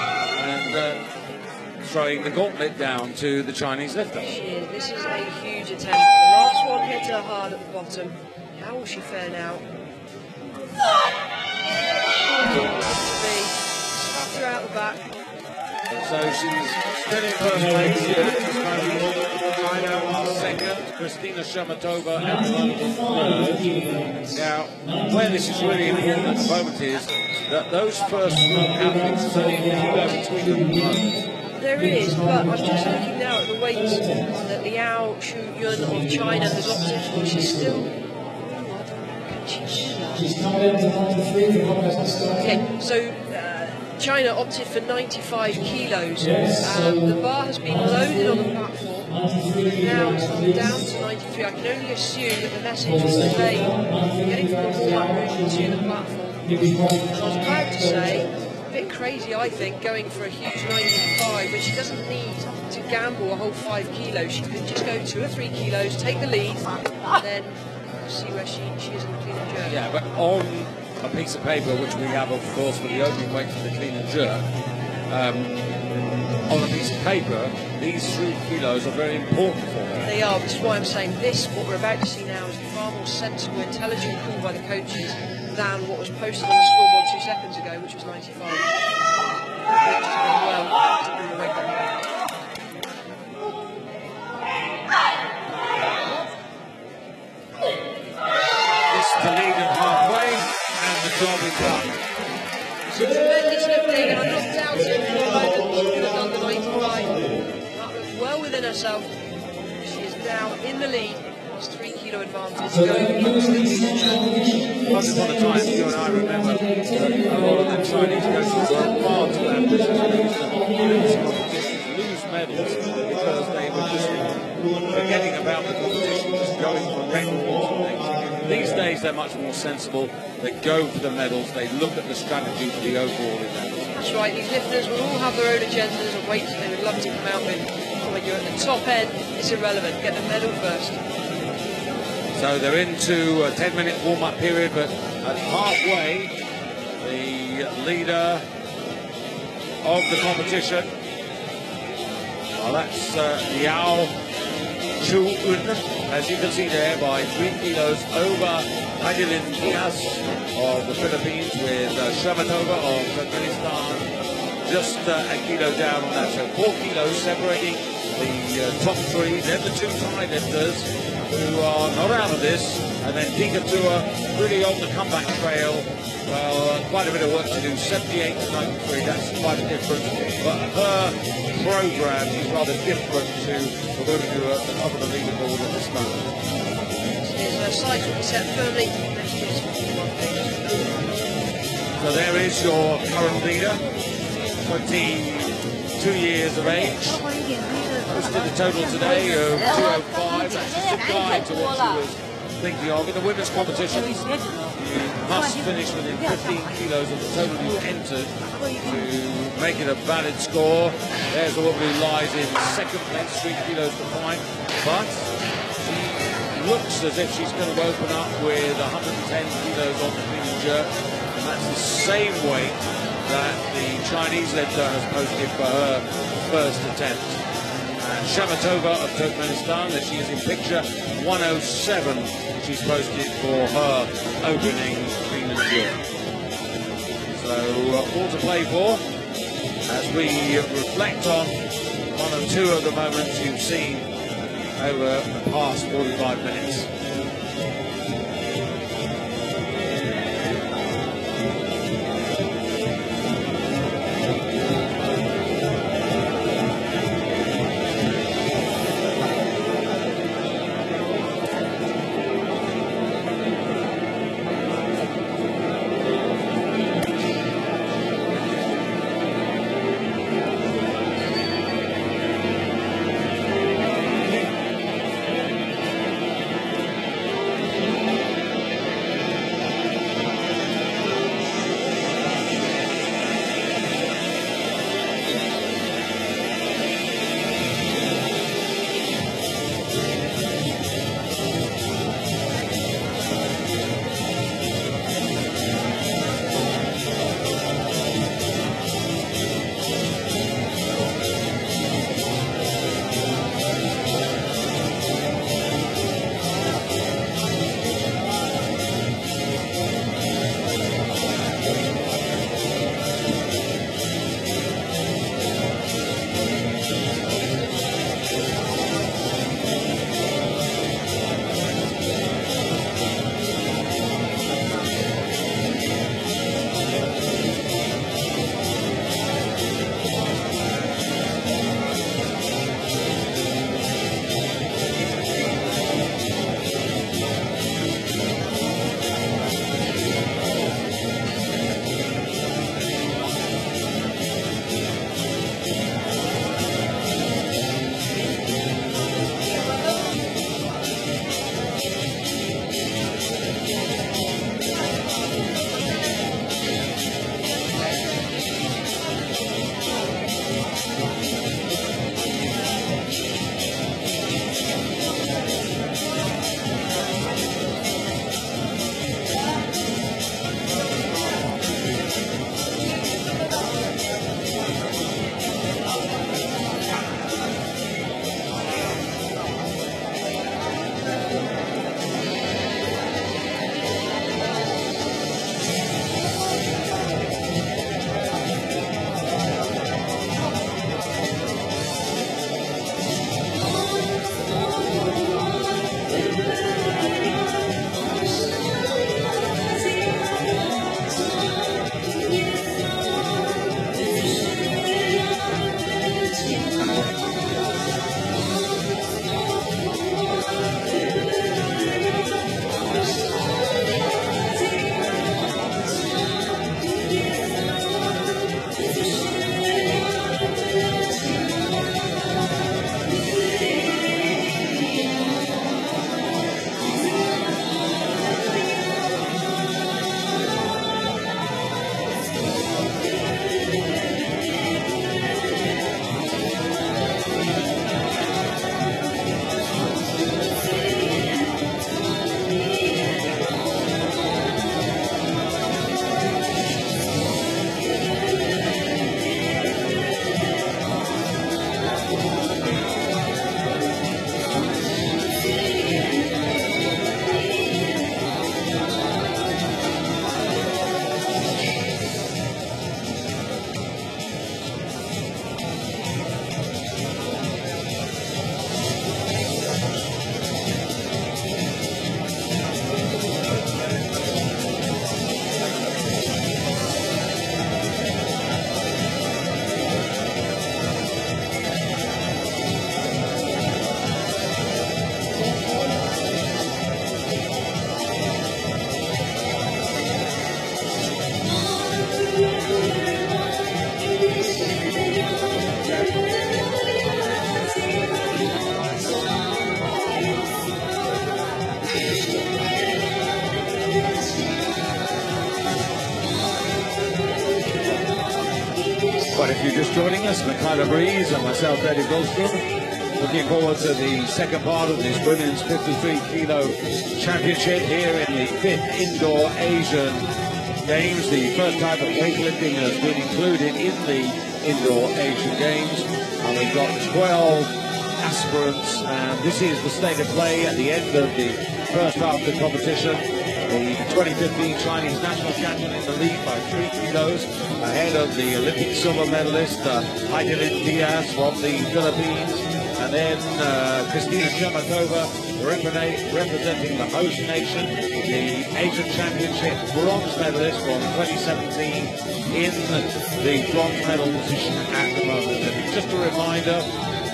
and throwing the gauntlet down to the Chinese lifter. She is. This is a huge attempt. The last one hit her hard at the bottom. How will she fare now? Slapped her out the back. So she's still in first place here at this moment. China are second, Kristina Shamatova and third. Now, where this is really important at the moment is that those first athletes, there's only a kilo between them at the moment. There is, but I'm just looking now at the weights that Liao Shuyun of China has opted for. She's still... Can she do that? She's coming into 93 for Lopez. Okay, so China opted for 95 kilos. The bar has been loaded on the platform. Now it's gone down to 93. I can only assume that the message is that they getting from the warm-up room to the platform. I was proud to say, a bit crazy I think, going for a huge 95, but she doesn't need to gamble a whole 5 kilos. She can just go 2 or 3 kilos, take the lead, and then see where she is in the clean and jerk. Yeah, but on a piece of paper, which we have, of course, for the opening weight for the clean and jerk, on a piece of paper, these 3 kilos are very important for her. They are, which is why I'm saying this, what we're about to see now, is a far more sensible, intelligent call by the coaches than what was posted on the scoreboard 2 seconds ago, which was 95. Which is going well to bring the weight back. This to lead them halfway, and the job is done. It's a tremendous lifting, and I'm not doubting for a moment she could have done the 95. That looks well within herself. She is now in the lead. It's 3 kilo advantage going into the Once upon a time, you and I remember that a lot of the Chinese coaches were far too ambitious in these competitions records. These days they're much more sensible. They go for the medals. They look at the strategy for the overall event. That's right. These lifters will all have their own agendas and weights they would love to come out with. When you're at the top end, it's irrelevant. Get the medal first. So they're into a 10-minute warm-up period, but at halfway, the leader of the competition, well, that's Yao Chu-un, as you can see there, by 3 kilos over Adeline Diaz of the Philippines, with Shamatova of Turkmenistan just a kilo down on that. So 4 kilos separating the top three. Then the two Thai lifters who are not out of this, and then Tika-Tua really on the comeback trail. Well, quite a bit of work to do. 78 to 93, that's quite a difference. But her program is rather different to the women who are at the top of the leaderboard at this moment. His sights will be set firmly. So there is your current leader, 22 years of age. Posted a total today of 205. That's just a guide to what she was thinking of. In the women's competition, you must finish within 15 kilos of the total you entered to make it a valid score. There's a woman who lies in second place, 3 kilos behind, but she looks as if she's going to open up with 110 kilos on the clean and jerk, and that's the same weight that the Chinese lifter has posted for her first attempt. And Shamatova of Turkmenistan, there she is in picture, 107 she's posted for her opening clean and jerk. So all to play for as we reflect on one or two of the moments you've seen over the past 45 minutes. just joining us, Michaela Breeze and myself, Eddie Goldstrom, looking forward to the second part of this women's 53-kilo championship here in the 5th Indoor Asian Games. The first type of weightlifting has been included in the Indoor Asian Games, and we've got 12 aspirants, and this is the state of play at the end of the first half of the competition. The 2015 Chinese national champion in the lead by 3 kilos, ahead of the Olympic silver medalist Ashgabet Diaz from the Philippines, and then Christina Shermatova representing the host nation, the Asian Championship bronze medalist from 2017 in the bronze medal position at the moment. And just a reminder,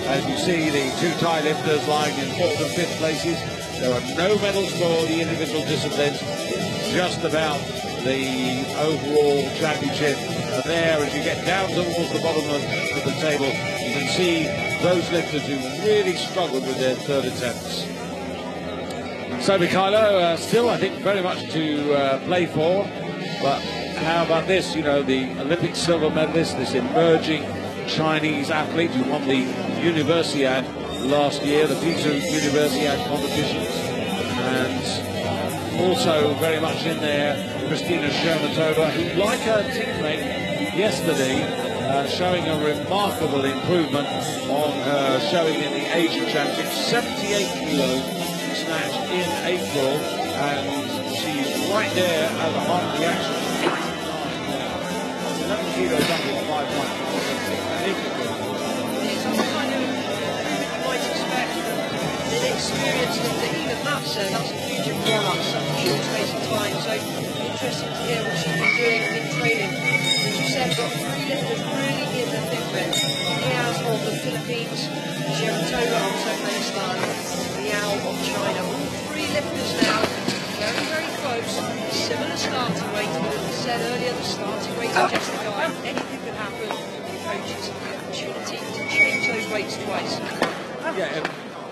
as you see the two Thai lifters lying in 4th and 5th places, there are no medals for the individual disciplines. It's just about the overall championship. And there, as you get down towards the bottom of the table, you can see those lifters who really struggled with their third attempts. So Mikhailo, still I think very much to play for, but how about this? You know, the Olympic silver medalist, this emerging Chinese athlete who won the Universiad last year, the Pisa Universiad competitions, and also very much in there Christina Shermatova, who, like her teammate yesterday, showing a remarkable improvement on her showing in the Asian Championship. 78 kilos snatched in April, and she's right there at the heart of the action. 11 kilos up in 5 months. Experience that even that's a huge advance in a short space of time. So interesting to hear what she's been doing in training. As you said, got 3 lifters really in the thick of it. Diaz of the Philippines, Shermatova of Turkmenistan, Liao of China. All 3 lifters now, very, very close. Similar starting weight, but as I said earlier, the starting weight is just a guide. Anything could happen. The coaches have the opportunity to change those weights twice. Yeah,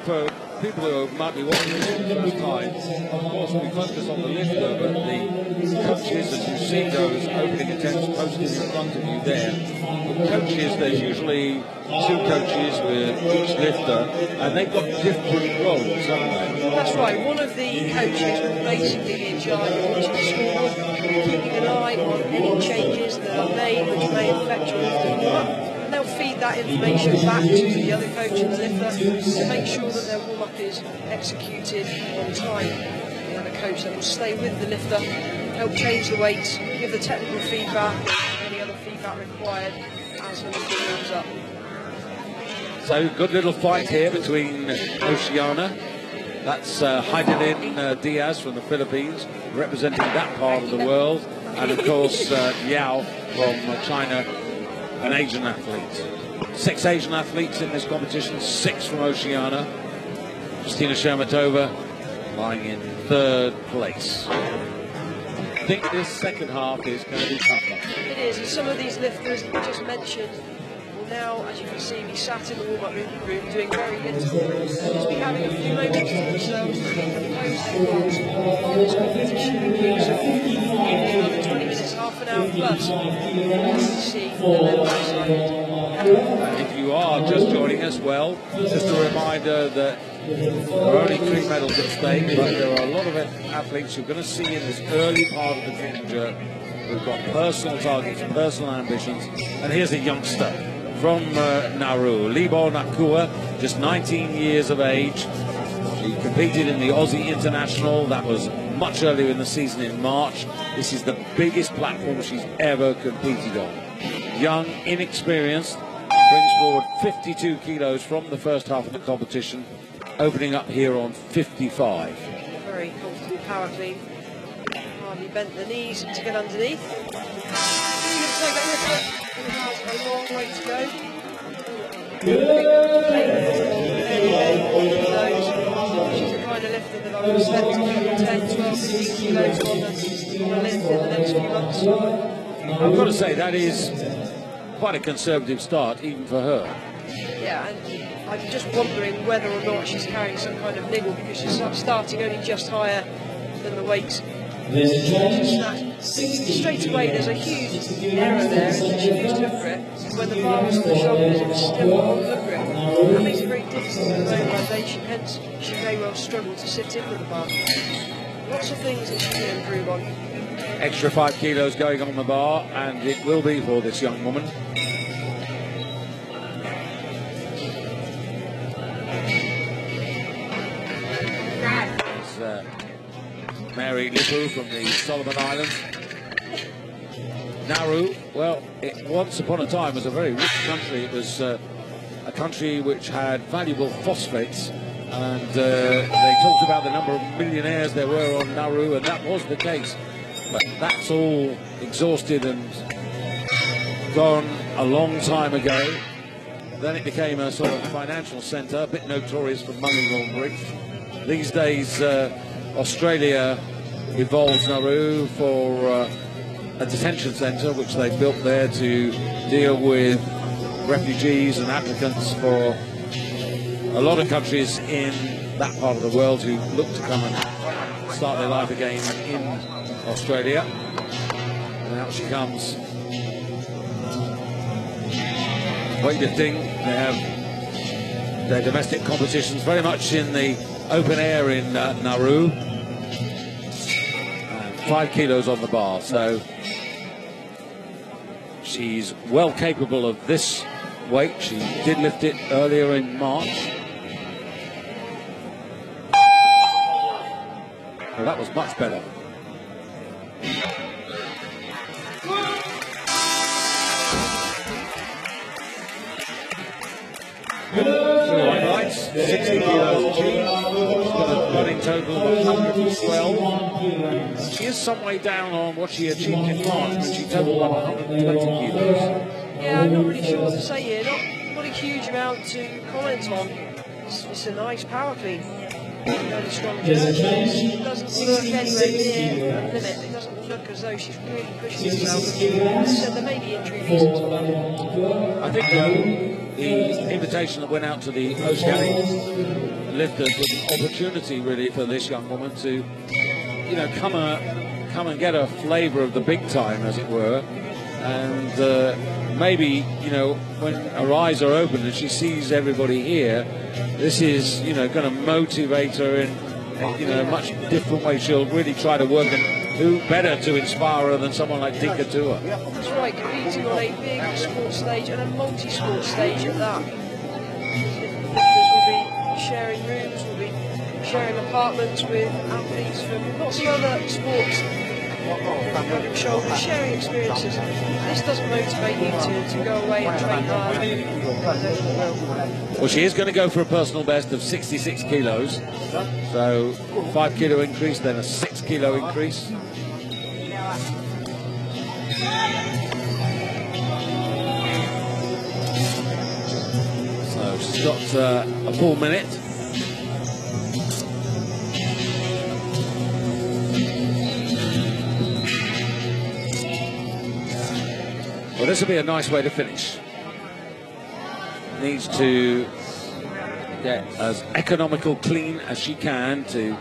for people who might be watching this for the first time, of course we focus on the lifter, but the coaches, as you see those opening attempts posted in front of you there, the coaches, there's usually 2 coaches with each lifter, and they've got different roles, haven't they? That's right, one of the coaches will basically be in charge of watching the scoreboard, keeping an eye on any changes that are made which may affect your lifter's warm-up. And they'll feed that information back to the other coach and the lifter to make sure that their warm-up is executed on time. The other coach then will stay with the lifter, help change the weights, give the technical feedback, any other feedback required as the lifter warms up. So good little fight here between Oceania. That's Ashgabet Diaz from the Philippines, representing that part of the world, and of course Yao from China, an Asian athlete. 6 Asian athletes in this competition, 6 from Oceania. Christina Shermatova lying in 3rd place. I think this second half is going to be tougher. It is, and some of these lifters that we just mentioned will now, as you can see, be sat in the warm-up room doing very little. They'll just be having a few moments to themselves to compose their thoughts on this competition. So maybe another 20 minutes, half an hour plus, to see the level side. If you are just joining us, well, just a reminder that there are only 3 medals at stake, but there are a lot of athletes you're going to see in this early part of the picture who've got personal targets, personal ambitions. And here's a youngster from Nauru, Libo Nakua, just 19 years of age. She competed in the Aussie International. That was much earlier in the season in March. This is the biggest platform she's ever competed on. Young, inexperienced, brings forward 52 kilos from the first half of the competition, opening up here on 55. Very comfortable power clean. Hardly bent the knees to get underneath. Looks like that lifter has a long way to go. She's the kind of lifter that I would expect 10, 12, 15 kilos on the lift in the next few months. I've got to say, that is quite a conservative start, even for her. Yeah, and I'm just wondering whether or not she's carrying some kind of niggle, because she's starting only just higher than the weight Straight away, there's a huge error there, and she needs to look for it. When the bar was on the shoulders, it was still on the grip. That makes it very difficult with mobilisation, hence she may well struggle to sit in with the bar. Lots of things that she can improve on. Extra 5 kilos going on the bar, and it will be for this young woman. Mary Lipu from the Solomon Islands. Nauru, well, it once upon a time was a very rich country. It was a country which had valuable phosphates, and they talked about the number of millionaires there were on Nauru, and that was the case. But that's all exhausted and gone a long time ago. Then it became a sort of financial centre, a bit notorious for money laundering. These days, Australia evolves Nauru for a detention centre which they built there to deal with refugees and applicants for a lot of countries in that part of the world who look to come and start their life again in Australia. And out she comes. Weightlifting, they have their domestic competitions very much in the open air in Nauru. 5 kilos on the bar, so she's well capable of this weight. She did lift it earlier in March. Well, that was much better. Highlights, 60 kilos achieved. She's got a running total of 112. She is some way down on what she achieved in March, but she totaled up 120 kilos. Yeah, I'm not really sure what to say here. Not a huge amount to comment on. It's a nice power clean. Very strong jerk. It doesn't look anywhere near a limit. It doesn't look as though she's really pushing herself. So there may be injury reasons for that. I think the invitation that went out to the Ashgabet lifters was an opportunity really for this young woman to, you know, come and get a flavour of the big time, as it were, and maybe, you know, when her eyes are open and she sees everybody here, this is, you know, going to motivate her in, you know, a much different way. She'll really try to work, and who better to inspire her than someone like Tinka Tua? That's right, competing on a big sports stage and a multi-sport stage at that. Lifters will be sharing rooms, will be sharing apartments with athletes from lots of other sports. Shoulders, sharing experiences. This doesn't motivate you to go away and train hard. Well, she is going to go for a personal best of 66 kilos. So 5 kilo increase, then a 6 kilo increase. So she's got a full minute. Well, this will be a nice way to finish. Needs to get as economical clean as she can to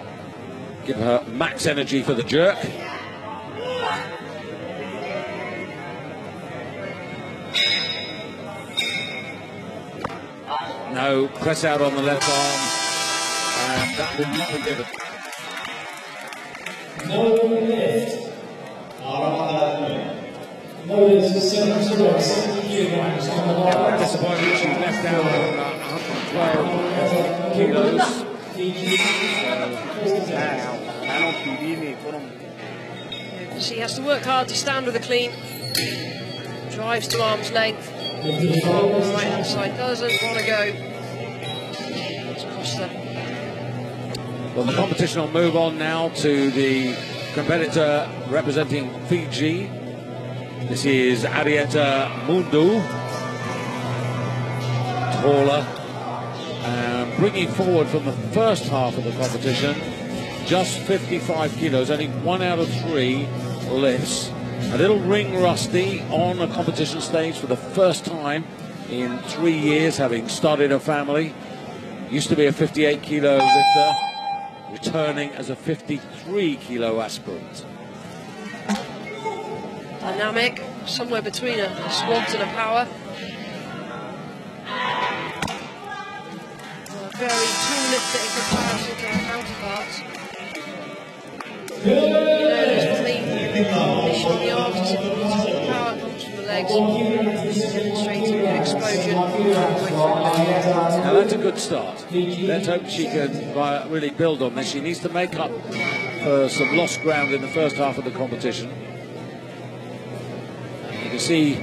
give her max energy for the jerk. No, press out on the left arm, and that will not be given. No lift. No lift is 70 kilograms on the bar. Disappointed, she's left down on 112 kilos. She has to work hard to stand with a clean. Drives to arm's length. Right hand side doesn't want to go. It's cost her. Well, the competition will move on now to the competitor representing Fiji. This is Arietta Mundu, taller, bringing forward from the first half of the competition just 55 kilos, only 1 out of 3 lifts. A little ring rusty on a competition stage for the first time in 3 years, having started a family. Used to be a 58 kilo lifter, returning as a 53 kilo aspirant. Dynamic, somewhere between a squat and a power. A very tall lifter in comparison to her counterparts. You know, there's the condition of the arms, the power comes from the legs, demonstrating good explosion. Now that's a good start. Let's hope she can really build on this. She needs to make up for some lost ground in the first half of the competition. You can see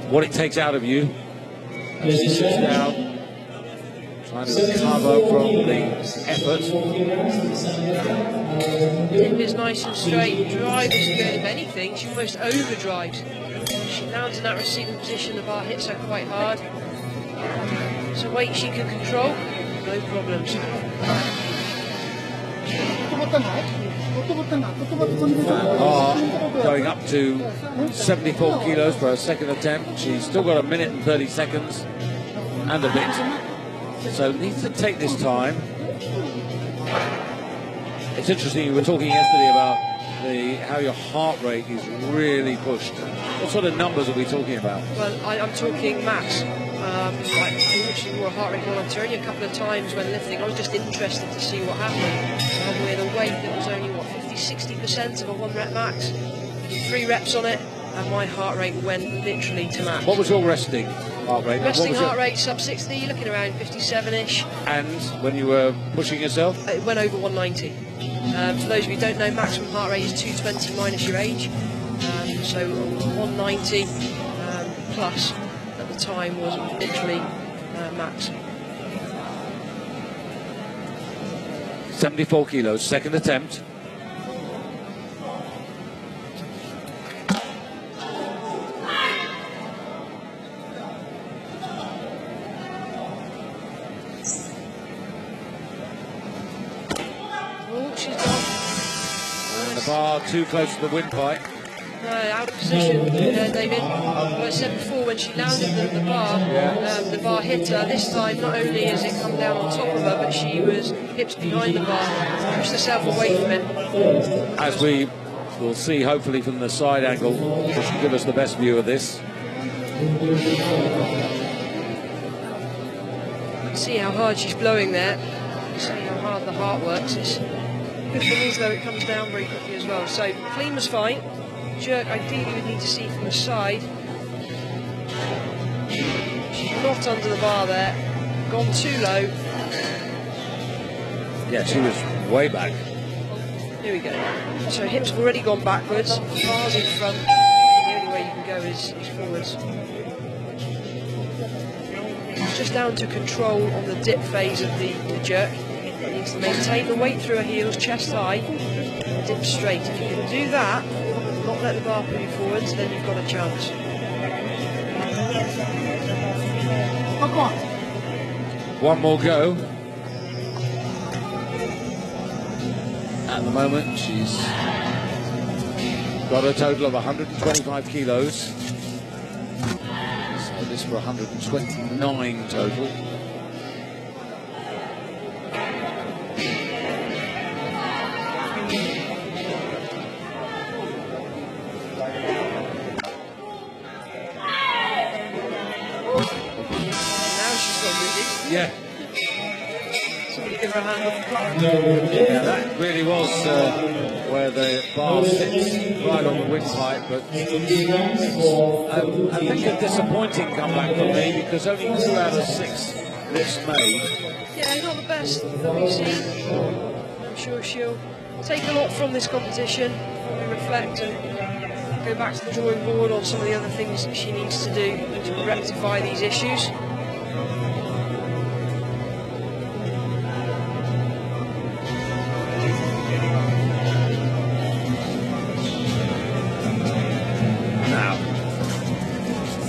what it takes out of you. As she sits down, trying to recover from the effort. Dip is nice and straight. Drive is good. If anything, she almost overdrives. She lands in that receiving position, the bar hits her quite hard. So weight she can control, no problems. Bar going up to 74 kilos for her second attempt. She's still got 1 minute and 30 seconds and a bit. So needs to take this time. It's interesting, you were talking yesterday about how your heart rate is really pushed. What sort of numbers are we talking about? Well, I'm talking max. Like, unfortunately, wore a heart rate monitor only a couple of times when lifting. I was just interested to see what happened. With a weight that was only, 50-60% of a 1 rep max. 3 reps on it, and my heart rate went literally to max. What was your resting heart rate? Resting heart rate sub 60, you're looking around 57-ish. And when you were pushing yourself? It went over 190. For those of you who don't know, maximum heart rate is 220 minus your age. So 190 plus at the time was literally max. 74 kilos, second attempt. Bar too close to the windpipe. Out of position, David. Well, I said before, when she landed the bar hit her. This time, not only has it come down on top of her, but she was hips behind the bar, pushed herself away from it. As we will see, hopefully from the side angle, which will give us the best view of this. See how hard she's blowing there. See how hard the heart works. It's good thing is though it comes down very quickly as well. So clean was fine. Jerk ideally we need to see from the side. She's not under the bar there. Gone too low. Yeah, she was way back. Here we go. So hips have already gone backwards. Bars in front. The only way you can go is forwards. It's just down to control on the dip phase of the jerk. Needs to maintain the weight through her heels, chest high, and dip straight. If you can do that, not let the bar pull you forwards, then you've got a chance. One more go. At the moment, she's got a total of 125 kilos. So this for 129 total. Yeah. Somebody give her a hand. Yeah, that really was where the bar sits, right on the windpipe, but I think a disappointing comeback for me because only 2 out of 6 lifts made. Yeah, not the best that we've seen. I'm sure she'll take a lot from this competition, reflect and go back to the drawing board on some of the other things that she needs to do to rectify these issues.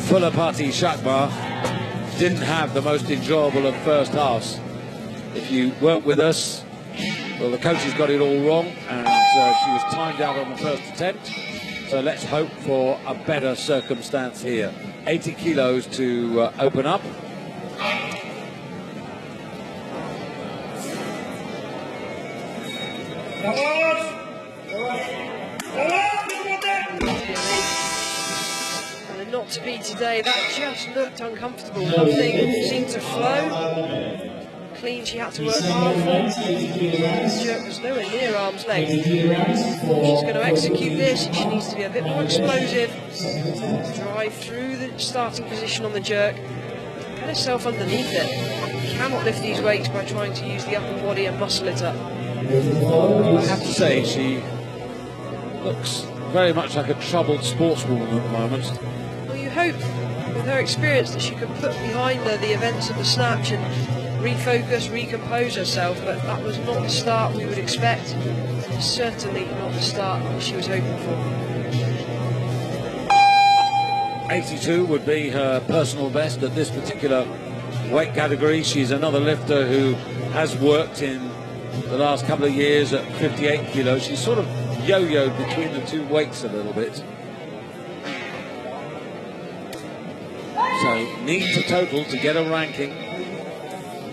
Fuller Party Shakbar didn't have the most enjoyable of first halves. If you weren't with us, well, the coaches got it all wrong, and she was timed out on the first attempt. So let's hope for a better circumstance here. 80 kilos to open up. not to be today. That just looked uncomfortable. Nothing seemed to flow. Clean, she had to work hard for. The jerk was nowhere near arm's length. She's going to execute this. She needs to be a bit more explosive. Drive through the starting position on the jerk. Get herself underneath it. You cannot lift these weights by trying to use the upper body and muscle it up. I have to say, she looks very much like a troubled sportswoman at the moment. Well, you hope, with her experience, that she can put behind her the events of the snatch and refocus, recompose herself, but that was not the start we would expect. Certainly not the start that she was hoping for. 82 would be her personal best at this particular weight category. She's another lifter who has worked in the last couple of years at 58 kilos. She's sort of yo-yoed between the two weights a little bit. So need to total to get a ranking.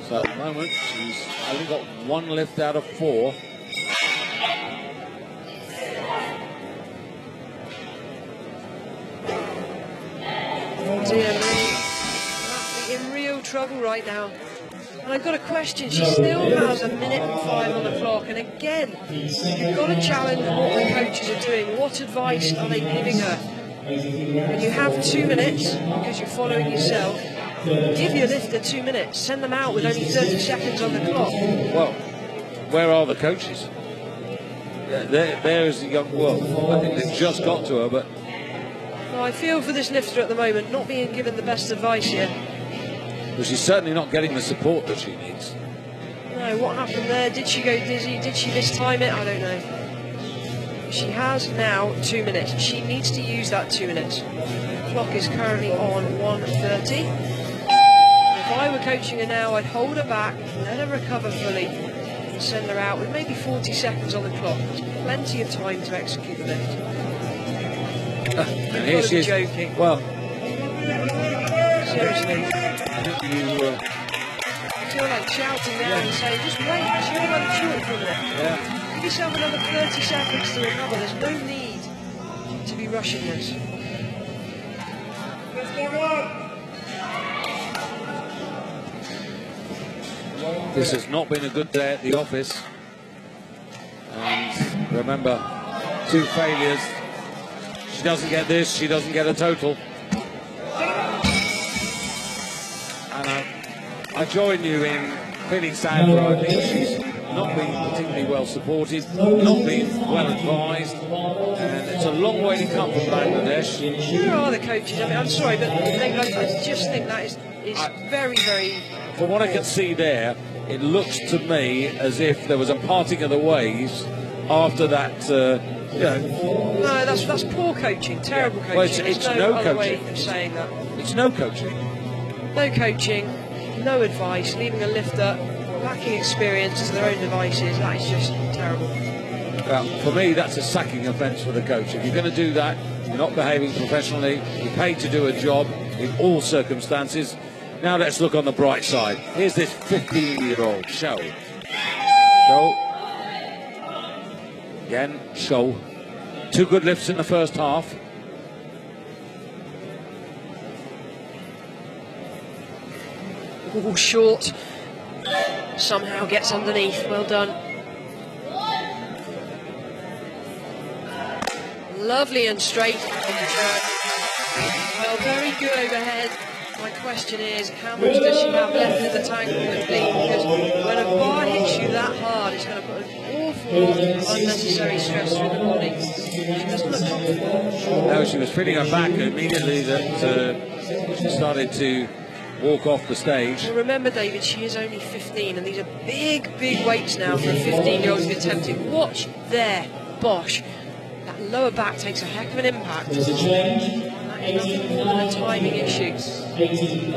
So at the moment, she's only got one lift out of 4. Dear me, Natalie in real trouble right now. And I've got a question. She still has a minute and 5 on the clock. And again, you've got to challenge what the coaches are doing. What advice are they giving her? When you have 2 minutes, because you're following yourself, give your lifter 2 minutes. Send them out with only 30 seconds on the clock. Well, where are the coaches? There is the young girl. I think they've just got to her, but... Well, I feel for this lifter at the moment, not being given the best advice here. Well, she's certainly not getting the support that she needs. No, what happened there? Did she go dizzy? Did she mistime it? I don't know. She has now 2 minutes. She needs to use that 2 minutes. The clock is currently on 1:30. If I were coaching her now, I'd hold her back, let her recover fully, and send her out with maybe 40 seconds on the clock. There's plenty of time to execute the lift. And here she is. Joking. Well, Seriously. you, I feel like shouting now and saying, just wait, she'll let it chew it for a minute. yeah. Give yourself another 30 seconds to recover. There's no need to be rushing this. This has not been a good day at the office. And remember, 2 failures. She doesn't get this, she doesn't get a total. And I join you in feeling sad for her. I think she's not been particularly well supported, not been well advised, and it's a long way to come from Bangladesh. Where are the coaches? I mean, I'm sorry, but I just think that is very, very... From what I can see there, it looks to me as if there was a parting of the ways after that, No, that's poor coaching, terrible coaching. Well, it's no other coaching. way of saying that. It's no coaching. No coaching, no advice, leaving a lifter lacking experience as their own devices. That is just terrible. Well, for me, that's a sacking offence for the coach. If you're going to do that, you're not behaving professionally. You're paid to do a job in all circumstances. Now let's look on the bright side. Here's this 15-year-old Show. Again, Show. 2 good lifts in the first half. All short. Somehow gets underneath. Well done. Lovely and straight. Well, very good overhead. My question is, how much does she have left in the tank quickly? Because when a bar hits you that hard, it's going to put an awful lot of unnecessary stress through the body. She doesn't look comfortable. No, she was feeling her back immediately that she started to walk off the stage. Well, remember, David, she is only 15, and these are big, big weights now for a 15-year-old to attempt it. Watch there, Bosch. That lower back takes a heck of an impact. There's a change. That is nothing more than a timing issue. I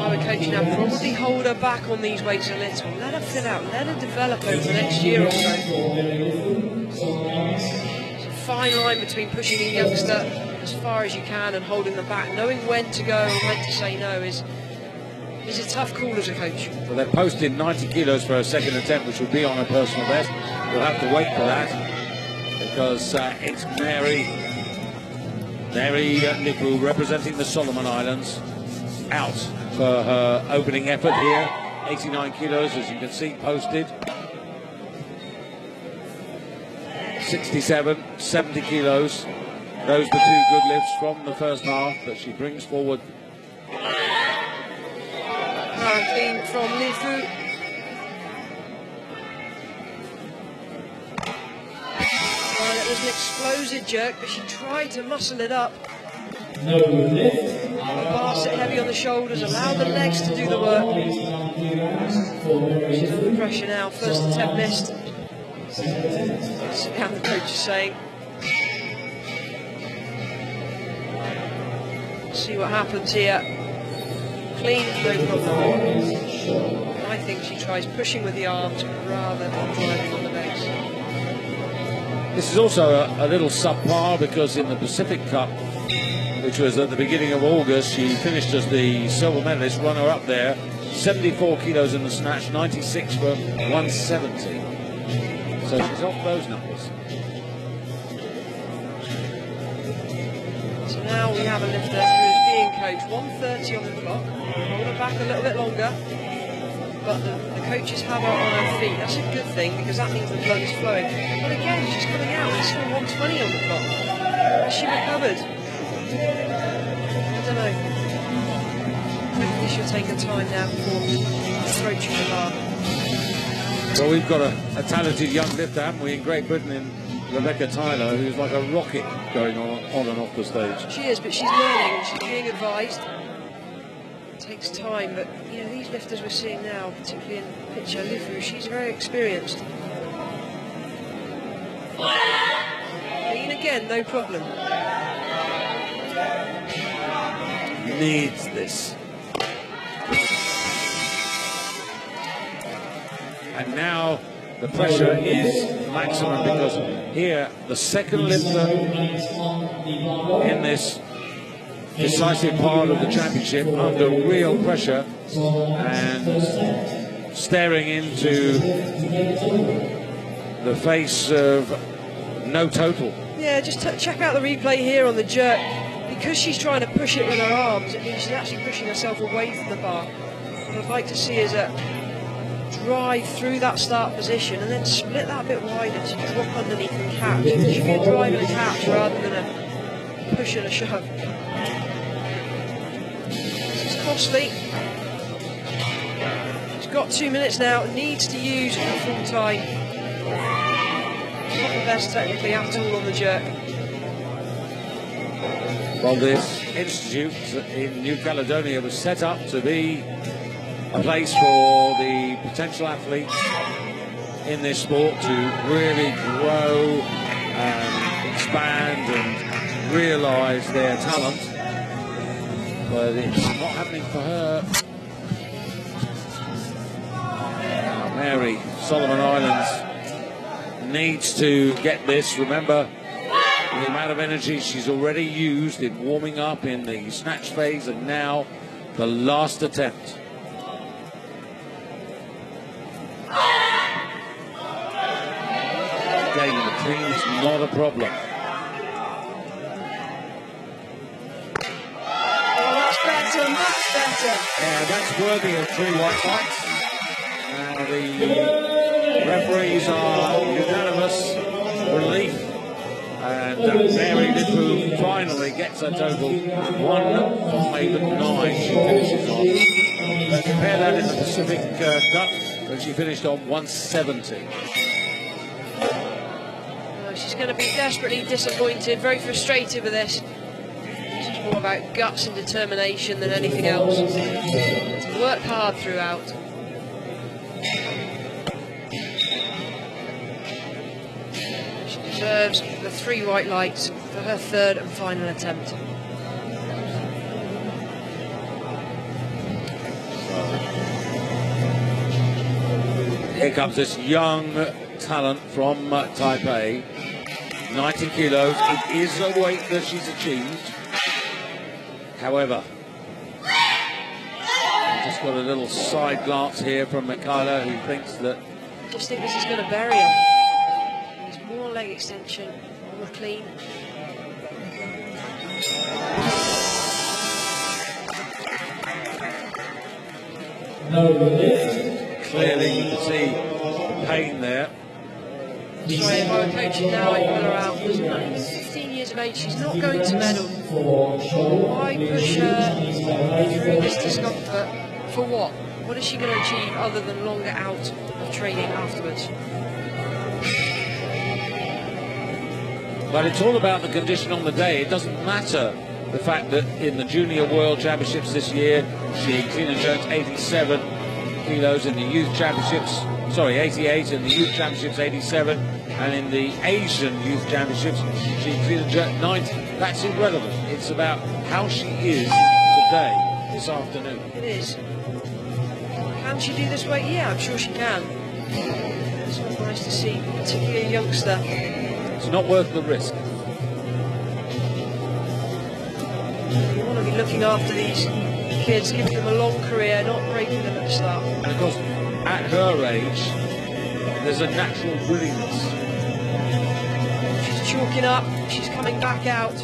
would coach now, probably hold her back on these weights a little. Let her fill out, let her develop over the next year or so. It's a fine line between pushing a youngster as far as you can and holding them back. Knowing when to go and when to say no is a tough call as a coach. Well, they've posted 90 kilos for her second attempt, which would be on her personal best. We'll have to wait for that because it's Mary Mary Nipu, representing the Solomon Islands, out for her opening effort here. 89 kilos, as you can see, posted. 67, 70 kilos. Those are the two good lifts from the first half that she brings forward. Power clean from Nifu. Well, it was an explosive jerk, but she tried to muscle it up. No lift. The bar sit heavy on the shoulders, allow the legs to do the work. She's under pressure now. First attempt missed. And the coach is saying, see what happens here. Clean, no problem. I think she tries pushing with the arms rather than driving on the legs. This is also a little subpar because in the Pacific Cup, which was at the beginning of August, she finished as the silver medalist, runner-up there. 74 kilos in the snatch, 96 for 170. So she's off those numbers. So now we have a lifter who is being coached. 130 on the clock. Hold her back a little bit longer. But the coaches have her on her feet. That's a good thing because that means the blood is flowing. But again, she's coming out. It's still 120 on the clock. Has she recovered? I don't know. Hopefully she'll take her time now before approaching the bar. Well, we've got a talented young lifter, haven't we, in Great Britain, in Rebecca Tyler, who's like a rocket going on and off the stage. She is, but she's learning and she's being advised. It takes time, but you know, these lifters we're seeing now, particularly in the picture, Lifu, she's very experienced. Clean again, no problem. Needs this. And now the pressure is maximum because here the second lifter in this decisive part of the championship under real pressure and staring into the face of no total. Yeah, just check out the replay here on the jerk. Because she's trying to push it with her arms, it means she's actually pushing herself away from the bar. What I'd like to see is a drive through that start position and then split that a bit wider to drop underneath and catch. It should be a drive and a catch rather than a push and a shove. This is costly. She's got 2 minutes now, needs to use the full time. Not the best technically at all on the jerk. Well, this institute in New Caledonia was set up to be a place for the potential athletes in this sport to really grow and expand and realise their talent. But it's not happening for her. Now, Mary, Solomon Islands, needs to get this. Remember, the amount of energy she's already used in warming up in the snatch phase and now the last attempt. Again, the clean is not a problem. Oh, that's better, much better. Yeah, that's worthy of 3 white lights. Now the referees are unanimous relief. And Mary Nipu finally gets a total 1:05.9 she finishes on. Compare that in the Pacific Cup when she finished on 1:70. She's going to be desperately disappointed, very frustrated with this. This is more about guts and determination than anything else. To work hard throughout. She deserves the 3 white lights for her 3rd and final attempt. Here comes this young talent from Taipei. 90 kilos. It is a weight that she's achieved. However, just got a little side glance here from Michaela, who thinks that... I just think this is going to bury her. There's more leg extension on the clean. Clearly you can see the pain there. Sorry, if I were coaching now, I'd pull her out. She's not even 15 years of age, she's not going to medal. Why push her through this discomfort? For what? What is she going to achieve other than longer out of training afterwards? But it's all about the condition on the day. It doesn't matter the fact that in the Junior World Championships this year, she clean and jerked 87 kilos in the Youth Championships, 88 in the Youth Championships, 87, and in the Asian Youth Championships, she clean and jerked 90. That's irrelevant. It's about how she is today, this afternoon. It is. Can she do this weight? Yeah, I'm sure she can. It's not nice to see, particularly a youngster. It's not worth the risk. You want to be looking after these kids, giving them a long career, not breaking them at the start. And of course, at her age, there's a natural willingness. She's chalking up, she's coming back out.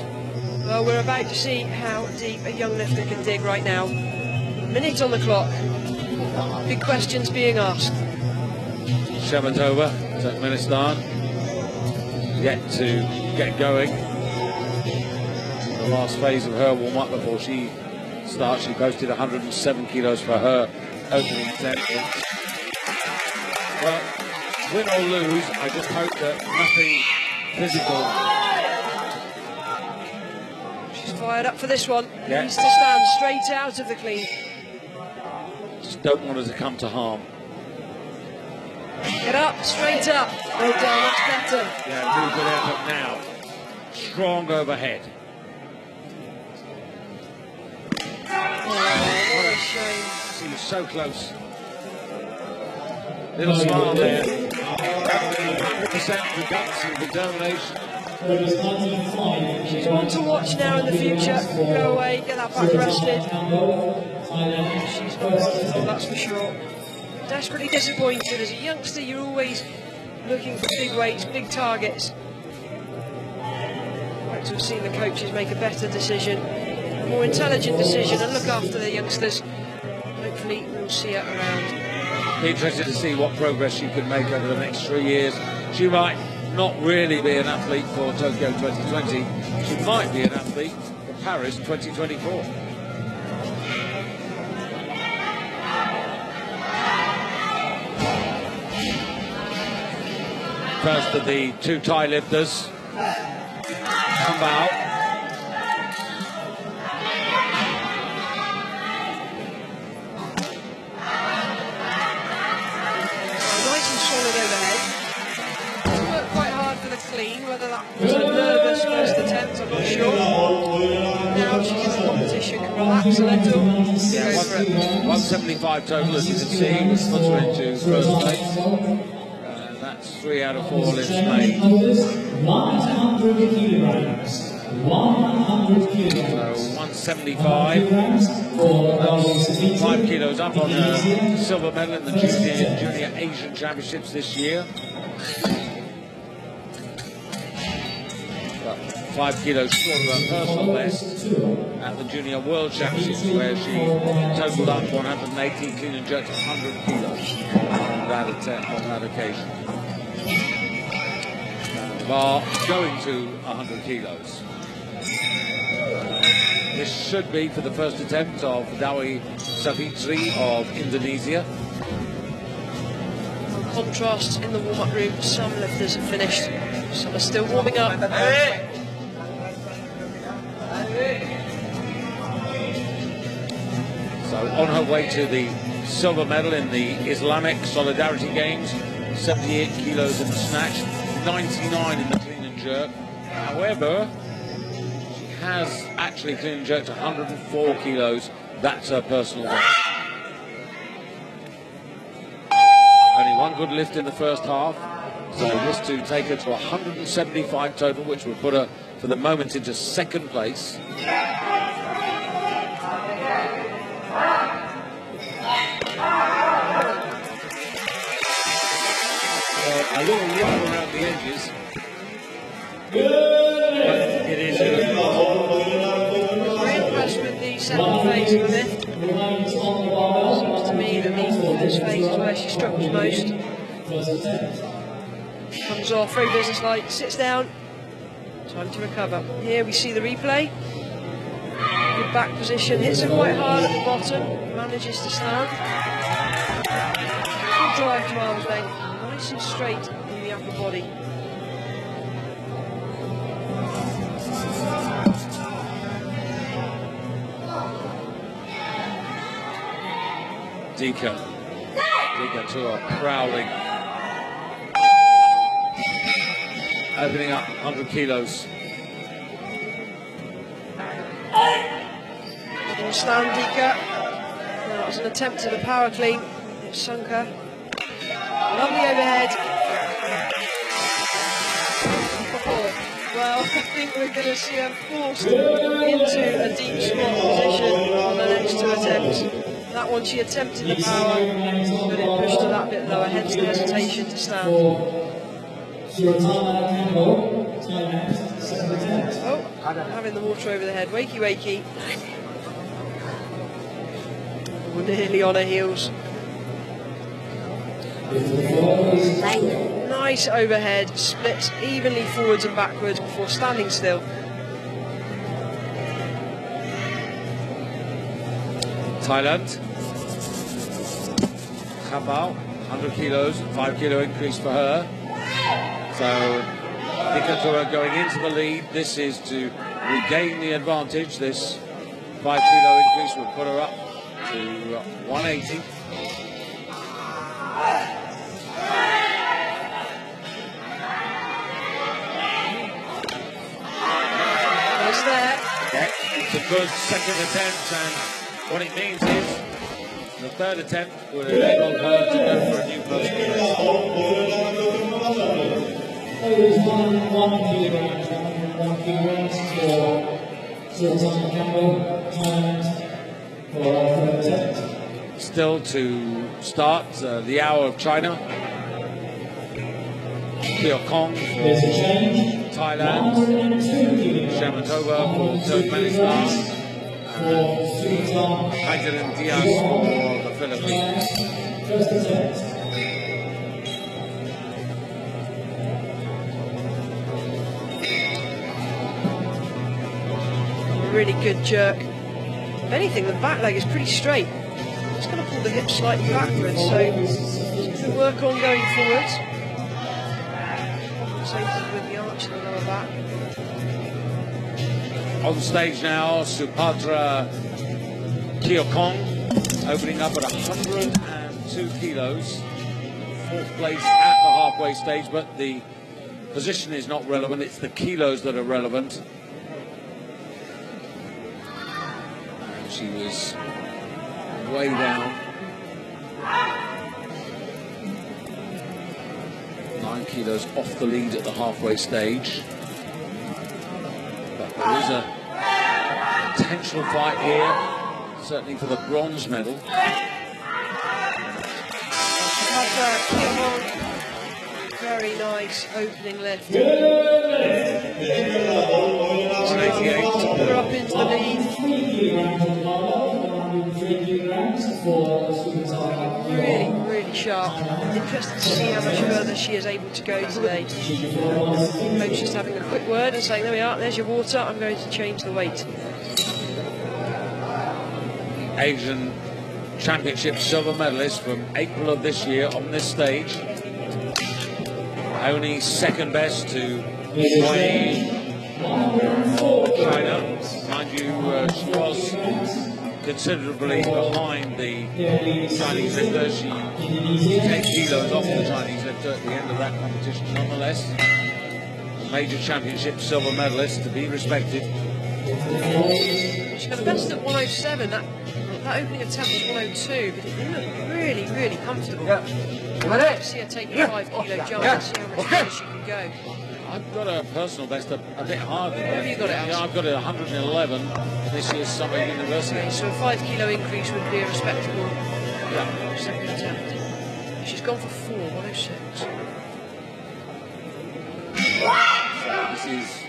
Well, we're about to see how deep a young lifter can dig right now. A minute on the clock. Big questions being asked. Shamatova, Turkmenistan, yet to get going. The last phase of her warm-up before she starts, she posted 107 kilos for her opening attempt. Well, win or lose, I just hope that nothing physical. She's fired up for this one. Yeah. Needs to stand straight out of the clean. Just don't want her to come to harm. Get up, straight up. Well done, much better. Yeah, really good effort now. Strong overhead. Oh, what a shame. She was so close. Little smile there. 100% guts and determination. She's one to watch now in the future. Go away, get that back rested. She's not wonderful, that's for sure. Desperately disappointed. As a youngster, you're always looking for big weights, big targets. I'd like to have seen the coaches make a better decision, a more intelligent decision, and look after the youngsters. Hopefully, we'll see her around. Be interested to see what progress she could make over the next 3 years. She might not really be an athlete for Tokyo 2020. She might be an athlete for Paris 2024. First of the two Thai lifters come out. Nice and solid overhead. She's worked quite hard for the clean, whether that was a nervous first attempt, I'm not sure. Now she's in the competition, can relax a little. Yeah, 175 total, as you can see, puts her into first place. That's 3 out of 4 lifts made. 100 kilograms. 100 kilograms. So 175. That's 5 kilos up on the silver medal in the Junior Asian Championships this year. But 5 kilos short of her personal best at the Junior World Championships, where she totaled up 180, clean and jerked 100 kilos on that occasion. Bar going to 100 kilos. This should be for the first attempt of Dewi Savitri of Indonesia. Contrasts in the warm-up room. Some lifters have finished, some are still warming up. So on her way to the silver medal in the Islamic Solidarity Games, 78 kilos in the snatch, 99 in the clean and jerk. However, she has actually clean and jerked 104 kilos. That's her personal best. Only one good lift in the first half. So this to take her to 175 total, which would put her for the moment into second place. A little rough around the edges. But it is is where she struggles most. Comes off, very businesslike, sits down. Time to recover. Here we see the replay. Good back position, hits her quite hard at the bottom, manages to stand. Good drive to arm's length, nice and straight in the upper body. Dika to her, prowling. Opening up 100 kilos. Stand Dika. That was an attempt at a power clean. It sunk her. Lovely overhead. Well, I think we're going to see her forced into a deep squat position on the next two attempts. That one she attempted the power, but it pushed her that bit lower, hence the hesitation to stand. Oh, having the water over the head. Wakey, wakey. We're nearly on her heels. Nice overhead, splits evenly forwards and backwards before standing still. Thailand. Khabao, 100 kilos, 5 kilo increase for her. So Dikatura going into the lead. This is to regain the advantage. This 5 kilo increase will put her up to 180. Nice there. It's a good second attempt, and what it means is the third attempt will enable her to go for a new personal best. Still to start the hour of China. Kong for Thailand, Shamatova for Turkmenistan, Magdalene Diaz for the Philippines. Really good jerk. If anything, the back leg is pretty straight. It's going to pull the hips slightly backwards, so she can work on going forwards. Compensated with the arch in the lower back. On stage now, Supadra Kiokong, opening up at 102 kilos. Fourth place at the halfway stage, but the position is not relevant, it's the kilos that are relevant. She was way down. 9 kilos off the lead at the halfway stage. But there is a potential fight here, certainly for the bronze medal. Very nice opening lift. 188. We're up into the lead. Really, really sharp. Interested to see how much further she is able to go today. Coach just having a quick word and saying, there we are, there's your water, I'm going to change the weight. Asian Championship silver medalist from April of this year on this stage. Only second best to Wei China. Mind you, she was considerably behind the Chinese lifter. She 10 kilos off the Chinese lifter at the end of that competition. Nonetheless, a major championship silver medalist to be respected. She got the best at 107. That opening attempt was 102, but it looked really, really comfortable. See her take a 5 kilo jump and see how much further she can go. I've got a personal best a bit harder. Where have you got it at? Yeah, I've got it 111 this year's Summer University. Okay, so a 5 kilo increase would be a respectable second attempt. She's gone for 4, 106. So this is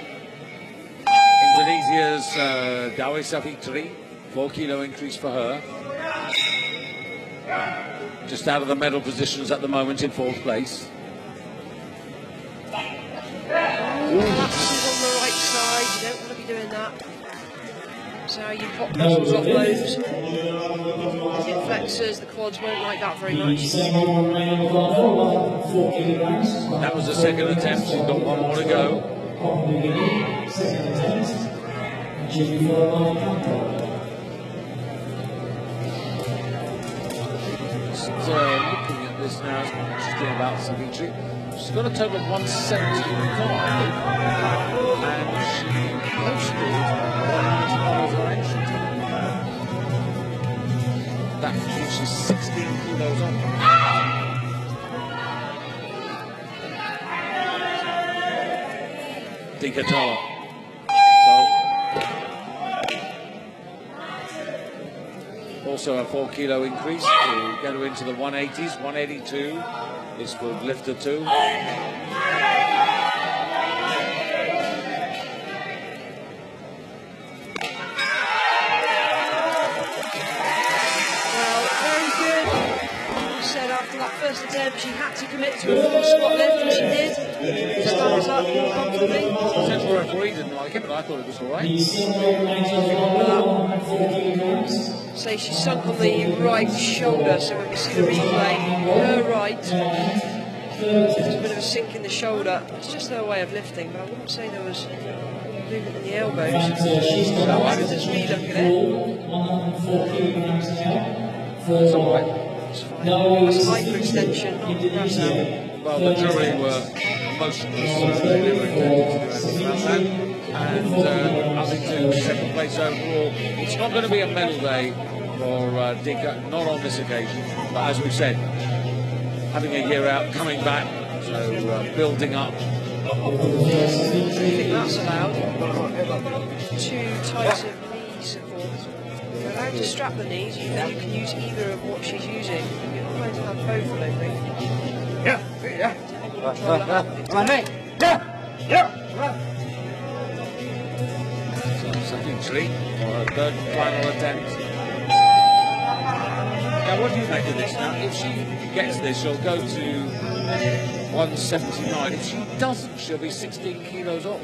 Indonesia's Dawi Safitri, 4 kilo increase for her. just out of the medal positions at the moment in 4th place. Lapses on the right side, you don't want to be doing that. So you pop muscles off those. The hip flexors, the quads won't like that very much. That was the second attempt, she's got one more to go. Looking at this now, she's doing about Savitri. She's got a total of 175, and she posted that means she's 16 kilos off. Dikatoa. Also a 4 kilo increase to get her into the 180s. 182 is for lifter 2. After that first attempt, she had to commit to a full squat lift, and she did. Stands up more comfortably. The central referee didn't like it, but I thought it was all right. Say she sunk on the right shoulder, so when we see the replay, her right, there's a bit of a sink in the shoulder. It's just her way of lifting, but I wouldn't say there was movement in the elbows. So I could just re-look at it. It's all right. It's hyperextension, not press out. Well, the jury were motionless, so they never intended to do anything about that. And up into 2nd place overall. It's not going to be a medal day for Dika, not on this occasion. But as we've said, having a year out, coming back, so building up. I think that's allowed. Too tight of knee support. You're allowed to strap the knees, you can use either of what she's using. You're not going to have both, I don't think. Yeah. So Savitri for her 3rd and final attempt. Now, what do you make of this? Now, if she gets this, she'll go to 179. If she doesn't, she'll be 16 kilos off.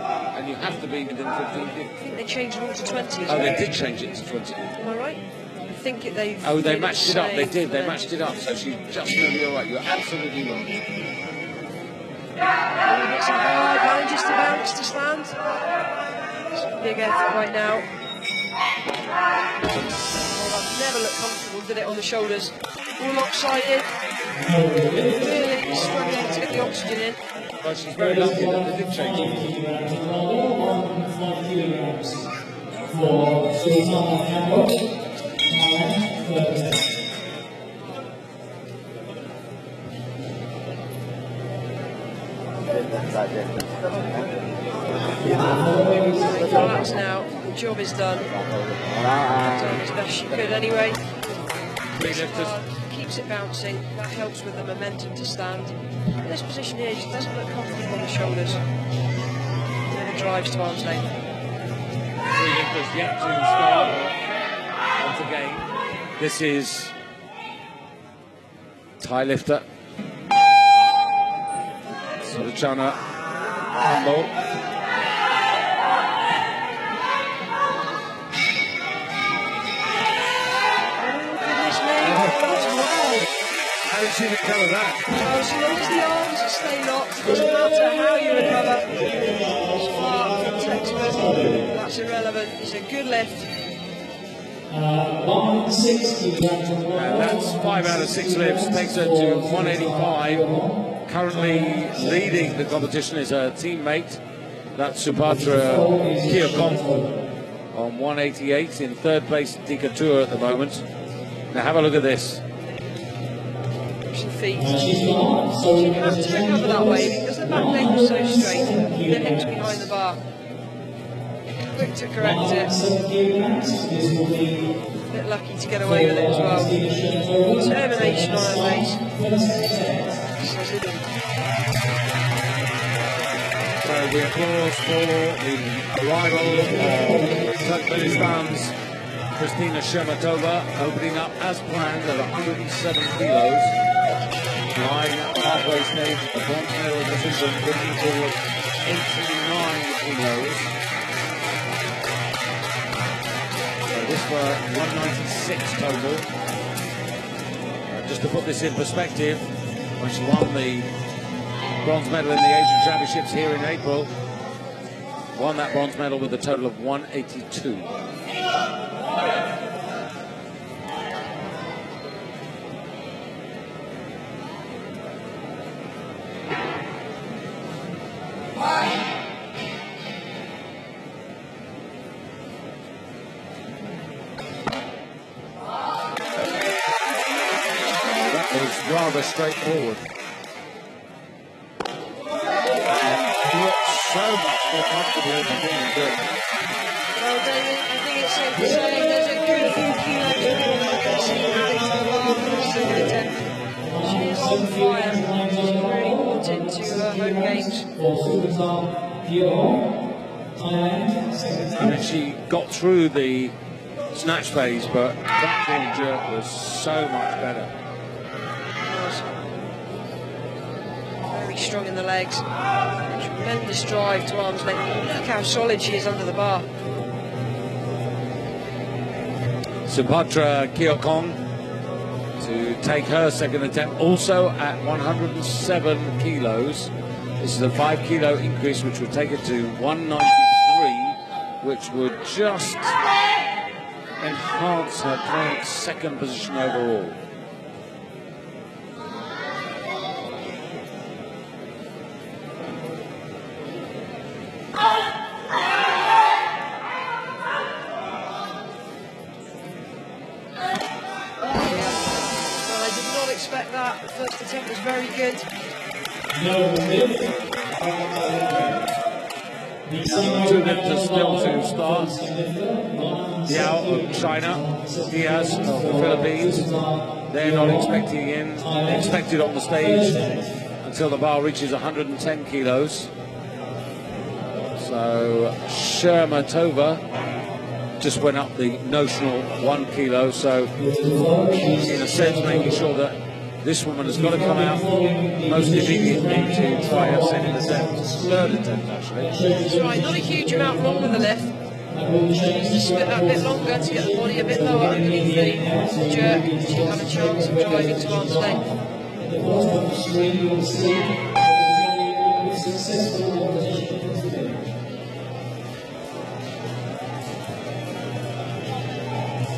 And you have to be within 15 kilos. I think they changed it all to 20. Oh, they did change it to 20. Am I right? I think they've... Oh, they matched it up. They did. They matched it up. So she's just going to be all right. You're absolutely right. Manages to bounce to stand. It's a big effort right now. Well, that never looked comfortable, did it, on the shoulders? All lopsided. Really struggling to get the oxygen in. Well, she's very lucky that they did change it. Relax now, the job is done. Done as best she could anyway. Keeps it bouncing, that helps with the momentum to stand. In this position here, she doesn't look comfortable on the shoulders. Never drives to arm's length. Three lifters yet to start once again. This is Thai lifter Suruchana Hambo. How did she recover that? Well, as long as the arms stay locked, it doesn't matter how you recover. It's far from textbook, that's irrelevant. It's a good lift. And that's 5 out of 6 lifts, takes her to 185. Currently leading the competition is her teammate, that's Subhadra Kiyokom, on 188. In 3rd place, Dikatoa at the moment. Now have a look at this. Feet. She has to recover that way because the back leg was so straight. The hips behind the bar. Quick to correct it. A bit lucky to get away with it as well. Determination on her face. So the applause for the arrival of Turkmenistan's Kristina Shermatova opening up as planned at 107 kilos. Lying at the halfway stage at the bronze medal position, looking forward 89 kilos. So this for 196 total. Just to put this in perspective, when she won the bronze medal in the Asian Championships here in April, won that bronze medal with a total of 182. Rather straightforward. She looks so much more comfortable in the beginning. Well, David, I think it's safe to say there's a good few kilos more we're going to see added to the bar for the second attempt. She is on fire. She's really bought into her home games. I mean, she got through the snatch phase, but that clean jerk was so much better. Very strong in the legs. Tremendous drive to arm's length. Look how solid she is under the bar. Subhatra Keokong to take her second attempt, also at 107 kilos. This is a 5 kilo increase, which would take it to 193, which would just enhance her current second position overall. The first attempt was very good. Two lifters still to start. Yao of China, Diaz of the Philippines. They're not expected on the stage until the bar reaches 110 kilos. So Shermatova just went up the notional 1 kilo, so in a sense making sure that this woman has got to come out most immediately to try her second attempt, third attempt actually. That's right, not a huge amount wrong with the lift. She needs to split that a bit longer to get the body a bit lower underneath the jerk. She'll have a chance of driving to arm's length.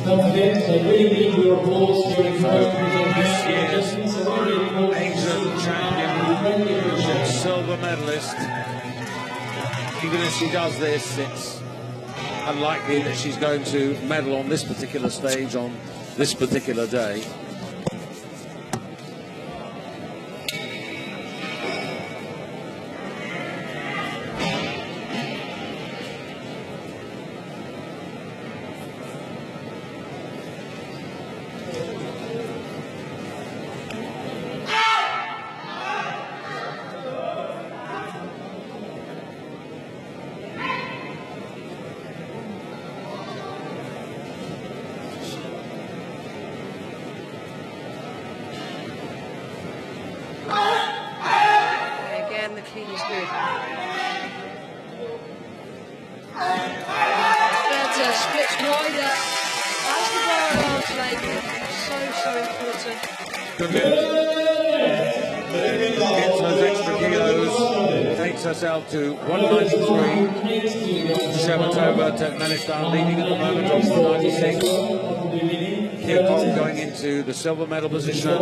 Don't forget, I really need your applause during this year's Asian Championship silver medalist. Even if she does this, it's unlikely that she's going to medal on this particular stage on this particular day. The clean is good. Better, splits wider. That's the bar at arm's length. So important. Good gets those extra kilos, takes herself to 193. Shermatova, Turkmenistan, leading at the moment on 196. Keokong going into the silver medal position.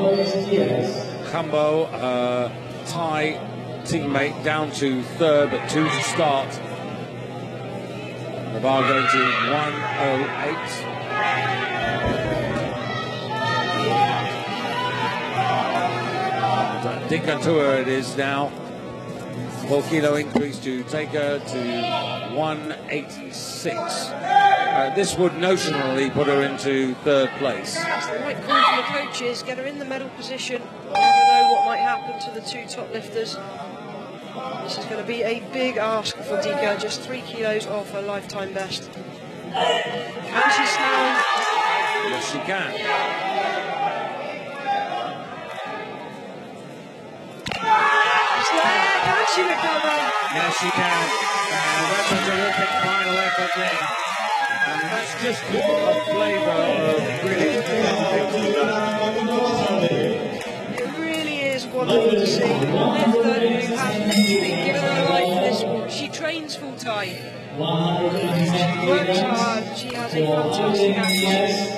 Kambo, Thai teammate down to third, but 2 to start. The bar going to 108. Dinkantua it is now. 4 kilo increase to take her to 186. This would notionally put her into third place. That's the right call from the coaches. Get her in the medal position. You never know what might happen to the 2 top lifters. This is going to be a big ask for Dika, just 3 kilos off her lifetime best. And she's now Yes, she can. Can she recover? Yes, she can. And that's a terrific final effort there. And that's just a flavour of really It really is wonderful to see. Lifter who has literally given her life for this sport. She trains full time. She works hard. She has a fantastic attitude.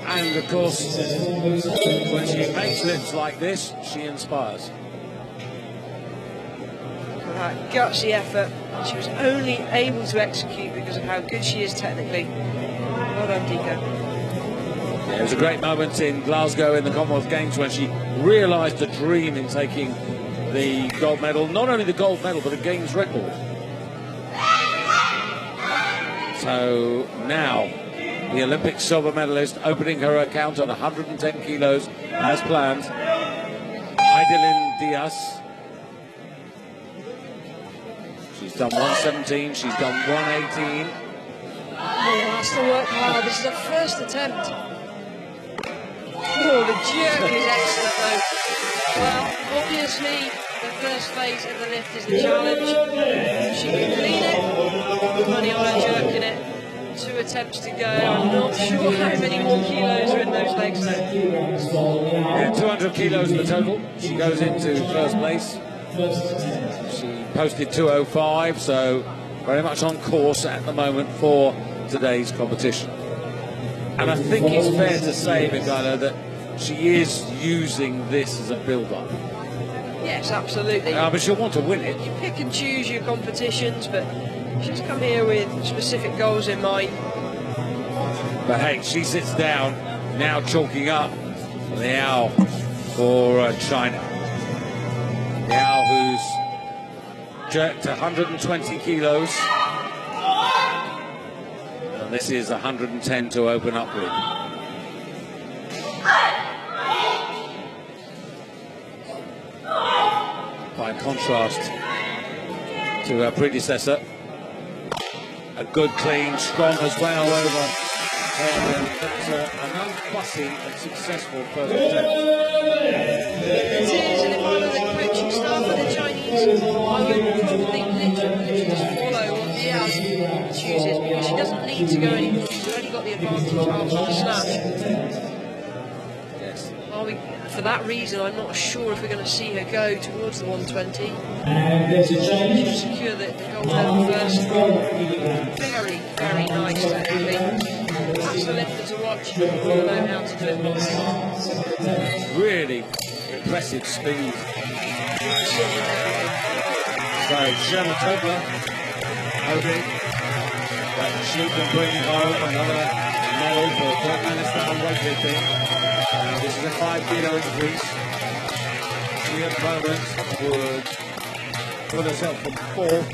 And of course, when she makes lifts like this, she inspires. That gutsy effort. She was only able to execute because of how good she is technically. Well done, Dika. It was a great moment in Glasgow in the Commonwealth Games when she realised the dream in taking the gold medal. Not only the gold medal, but a Games record. So now, the Olympic silver medalist opening her account at 110 kilos as planned. Idilin Diaz. She's done 117, she's done 118. Oh, has to work hard. This is her first attempt. Oh, the jerk is excellent though. Well, obviously, the first phase of the lift is the challenge. She can clean it, put money on her jerking it. 2 attempts to go. I'm not sure how many more kilos are in those legs though. Yeah, 200 kilos in the total. She goes into first place. She posted 2:05, so very much on course at the moment for today's competition. And I think it's fair to say, Michaela, that she is using this as a build-up. Yes, absolutely. But she'll want to win it. You pick and choose your competitions, but she's come here with specific goals in mind. But hey, she sits down, now chalking up Liao for China. Liao, who's jerked 120 kilos. And this is 110 to open up with. By contrast to her predecessor, a good, clean, strong as well over an unfussy and successful first attempt. It is, and if I was the coaching staff of the Chinese, I would probably literally just follow what Diaz chooses because she doesn't need to go anymore. She's already got the advantage after the snatch. Yes. For that reason, I'm not sure if we're going to see her go towards the 120. And there's a change. She'll secure the gold medal first. Very, very nice technically. That's the lifter to watch. You'll know how to do it. Really impressive speed. So Shermatova hoping that she can bring home another medal for Turkmenistan weightlifting. This is a 5 kilo increase. She at the moment would put herself from 4th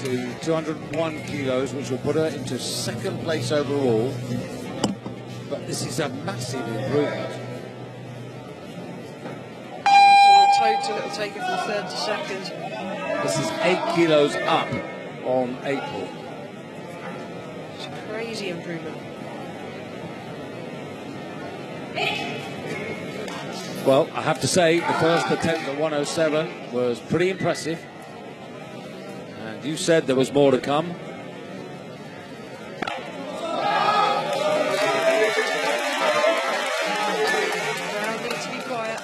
to 201 kilos, which will put her into 2nd place overall. But this is a massive improvement. Total, it'll take her from 3rd to 2nd. This is 8 kilos up on April. It's a crazy improvement. Well, I have to say, the first attempt at 107 was pretty impressive. And you said there was more to come. Crowd needs to be quiet.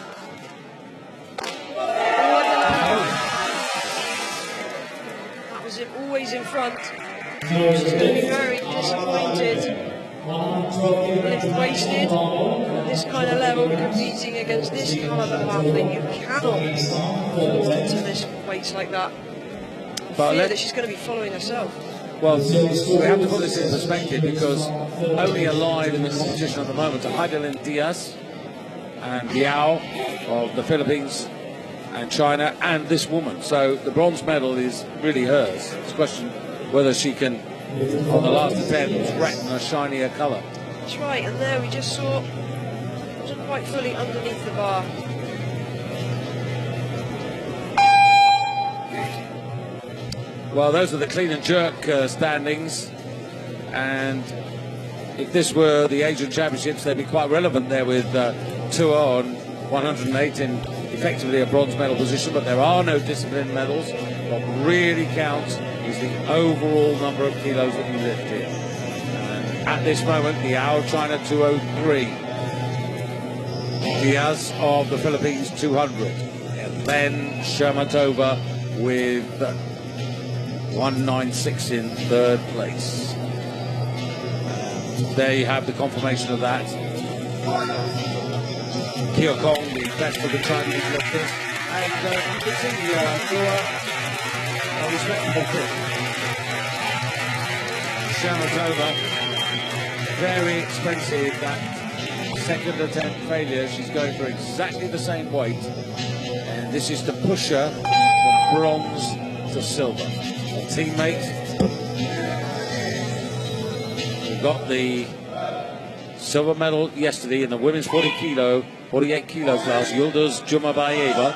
That was it, always in front. She's going to be very disappointed. Lift wasted at this kind of level, competing against this caliber of athlete. You cannot fall into this weights like that. I fear that she's going to be following herself. Well, we have to put this in perspective because only alive in the competition at the moment are Idilin Diaz and Liao of the Philippines and China and this woman. So the bronze medal is really hers. It's a question whether she can, on the last attempt, threaten a shinier colour. That's right, and there we just saw it wasn't quite fully underneath the bar. Well, those are the clean and jerk standings. And if this were the Asian Championships, they'd be quite relevant there with Tua on 108 in effectively a bronze medal position, but there are no discipline medals. What really counts is the overall number of kilos that you lift here. And at this moment, the hour of China 203. Diaz of the Philippines 200. And then Shermatova with 196 in third place. There you have the confirmation of that. Kyo Kong, the best of the Chinese lifters. And you can see a respectable kick. Shermatova, very expensive, that second attempt failure. She's going for exactly the same weight. And this is to push her from bronze to silver. A teammate. We got the silver medal yesterday in the women's 48 kilo class, Yıldız Jumabayeva.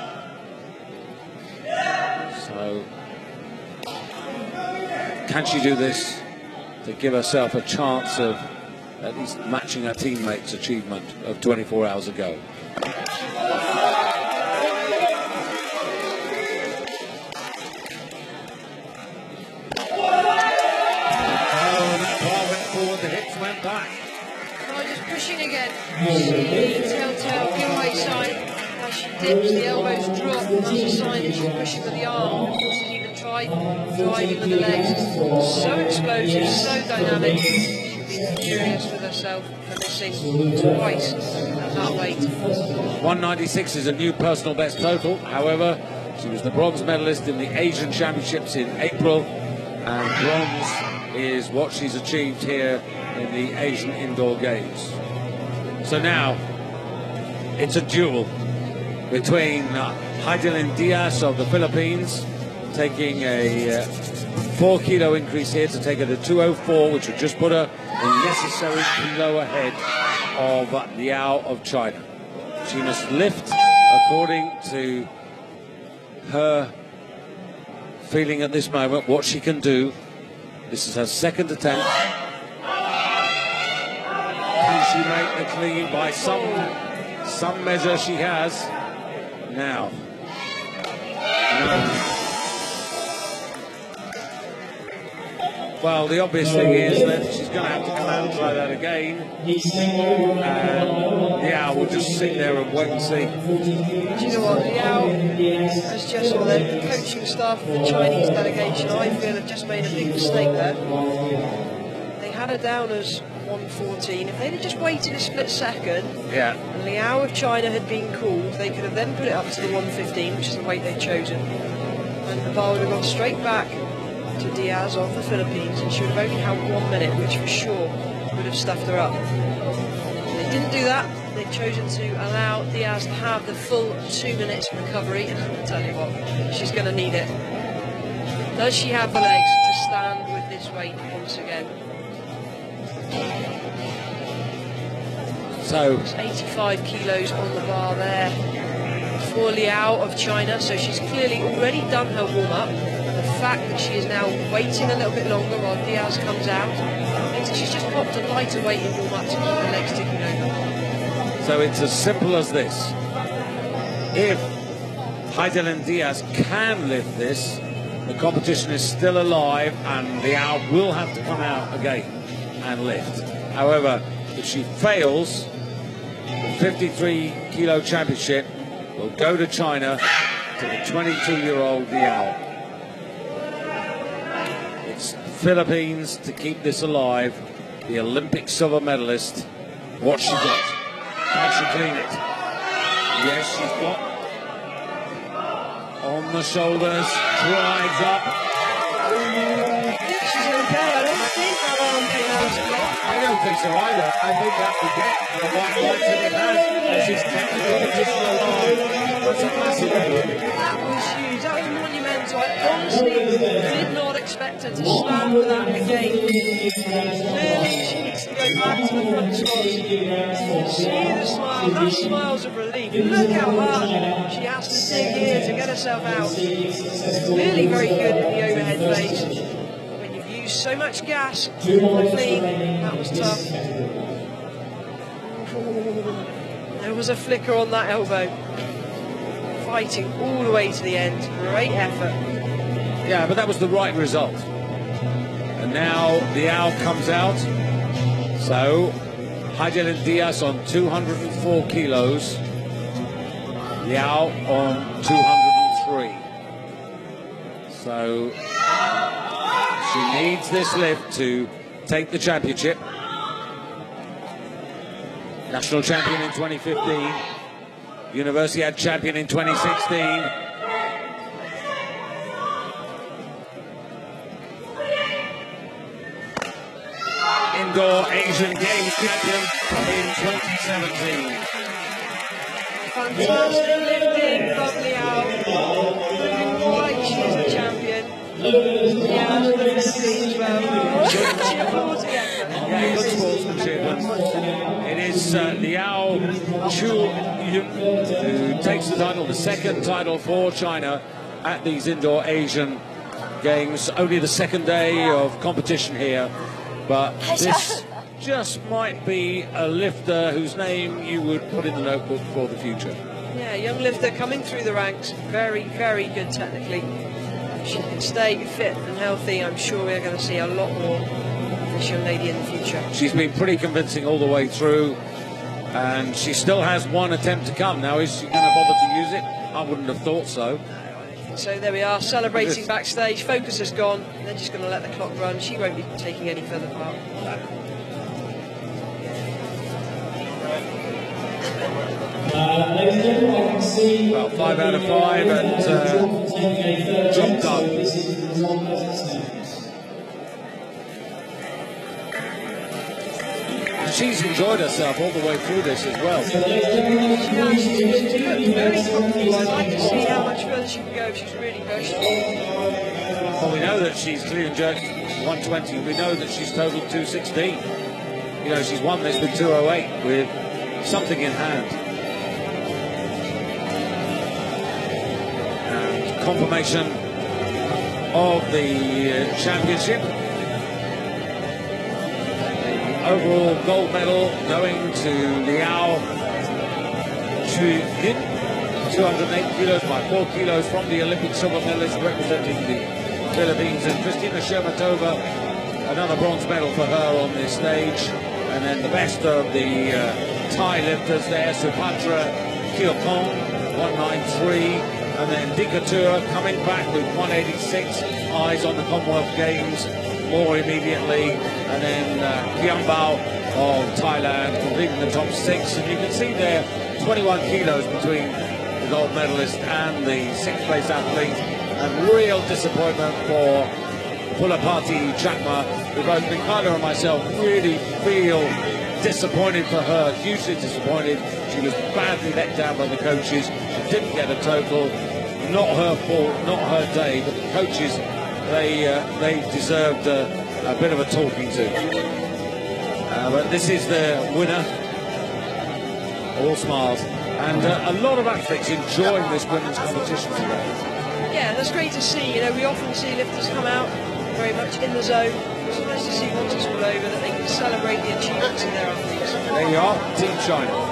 So, can she do this to give herself a chance of at least matching her teammate's achievement of 24 hours ago? The hips went back. Oh, just pushing again. Telltale giveaway sign. As she dips, the elbows drop. That's a sign that she's pushing with the arm. She's even tried driving with the legs. So explosive, so dynamic. She'll be furious with herself for missing twice at that weight. 196 is a new personal best total. However, she was the bronze medalist in the Asian Championships in April, and bronze is what she's achieved here in the Asian Indoor Games. So now, it's a duel between Heidelin Diaz of the Philippines, taking a 4 kilo increase here to take her to 204, which would just put her a necessary kilo ahead of Liao of China. She must lift according to her feeling at this moment, what she can do. This is her second attempt. Can she make the clean? By some measure she has. Now. Well, the obvious thing is that she's going to have to come out and try that again. And Liao will just sit there and wait and see. Do you know what? Liao has just, or the coaching staff of the Chinese delegation, I feel, have just made a big mistake there. They had her down as 114. If they'd have just waited a split second, and Liao of China had been called, they could have then put it up to the 115, which is the weight they'd chosen. And the bar would have gone straight back to Diaz of the Philippines, and she would have only had 1 minute, which for sure would have stuffed her up. They didn't do that. They've chosen to allow Diaz to have the full 2 minutes recovery, and I'll tell you what, she's going to need it. Does she have the legs to stand with this weight once again? So it's 85 kilos on the bar there for Liao of China, so she's clearly already done her warm-up. The fact that she is now waiting a little bit longer while Diaz comes out means that she's just popped a lighter weight in warm-up to keep her legs ticking over. So it's as simple as this. If Heidelin Diaz can lift this, the competition is still alive and Liao will have to come out again and lift. However, if she fails, the 53 kilo championship will go to China, to the 22-year-old Liao. It's Philippines to keep this alive. The Olympic silver medalist. What she got? Can she clean it? Yes, she's got on the shoulders, drives up. She's okay. I don't think that arm came out. I don't think so either. I think that will get the right lights in the hand. And she's technically position alive. That's a massive error. That was huge. That was monumental. I honestly did not expect her to stand for that again. Clearly, she needs to go back to the front spots. See the smile. That smile's of relief. Look how hard she has to dig here to get herself out. Clearly very good in the overhead phase. When you've used so much gas. 2 more lifts Clean. remaining That in was this tough. category. There was a flicker on that elbow. Fighting all the way to the end. Great effort. Yeah, but that was the right result. And now the owl comes out. So, Heidelin Diaz on 204 kilos. Liao on 203. So, she needs this lift to take the championship. National champion in 2015. Universiade champion in 2016. Indoor Asian Games champion in 2017. Fantastic lifting from Liao. Looking like she's the champion. Yeah, the lifting as well. She holds together. Yeah, good sportsmanship. It is Liao Chu who takes the title, the second title for China at these Indoor Asian Games. Only the second day of competition here, but this just might be a lifter whose name you would put in the notebook for the future. Yeah, young lifter coming through the ranks. Very, very good technically. If she can stay fit and healthy, I'm sure we're going to see a lot more of this young lady in the future. She's been pretty convincing all the way through, and she still has one attempt to come. Now, is she going to bother to use it? I wouldn't have thought so. So there we are, celebrating backstage. Focus has gone. They're just going to let the clock run. She won't be taking any further part. Ladies and gentlemen, I can see... Well, 5 out of 5 and jumped up. This is the result as it stands. She's enjoyed herself all the way through this as well. So ladies and gentlemen, She's very confident. I'd like to see how much further she can go. She's really pushed. Well, we know that she's clean and jerked 120. We know that she's totaled 216. You know, she's won this with 208 with something in hand. And confirmation of the championship. Overall gold medal going to Liao Chu-yin, 208 kilos by 4 kilos from the Olympic silver medalist representing the Philippines, and Kristina Shermatova, another bronze medal for her on this stage. And then the best of the Thai lifters there, Supatra Kiokong, 193, and then Dikatur coming back with 186, eyes on the Commonwealth Games more immediately, and then Kiambao of Thailand completing the top 6, and you can see there 21 kilos between the gold medalist and the 6th place athlete, and real disappointment for Pulapati Chakma, who both Mikhaila and myself really feel disappointed for her, hugely disappointed. She was badly let down by the coaches. She didn't get a total, not her fault, not her day, but the coaches, they deserved a bit of a talking to. But this is the winner, all smiles, and a lot of athletes enjoying this women's competition today. Yeah, that's great to see. You know, we often see lifters come out very much in the zone. It's nice to see once it's all over that they can celebrate the achievements of their athletes. There you are, Team China.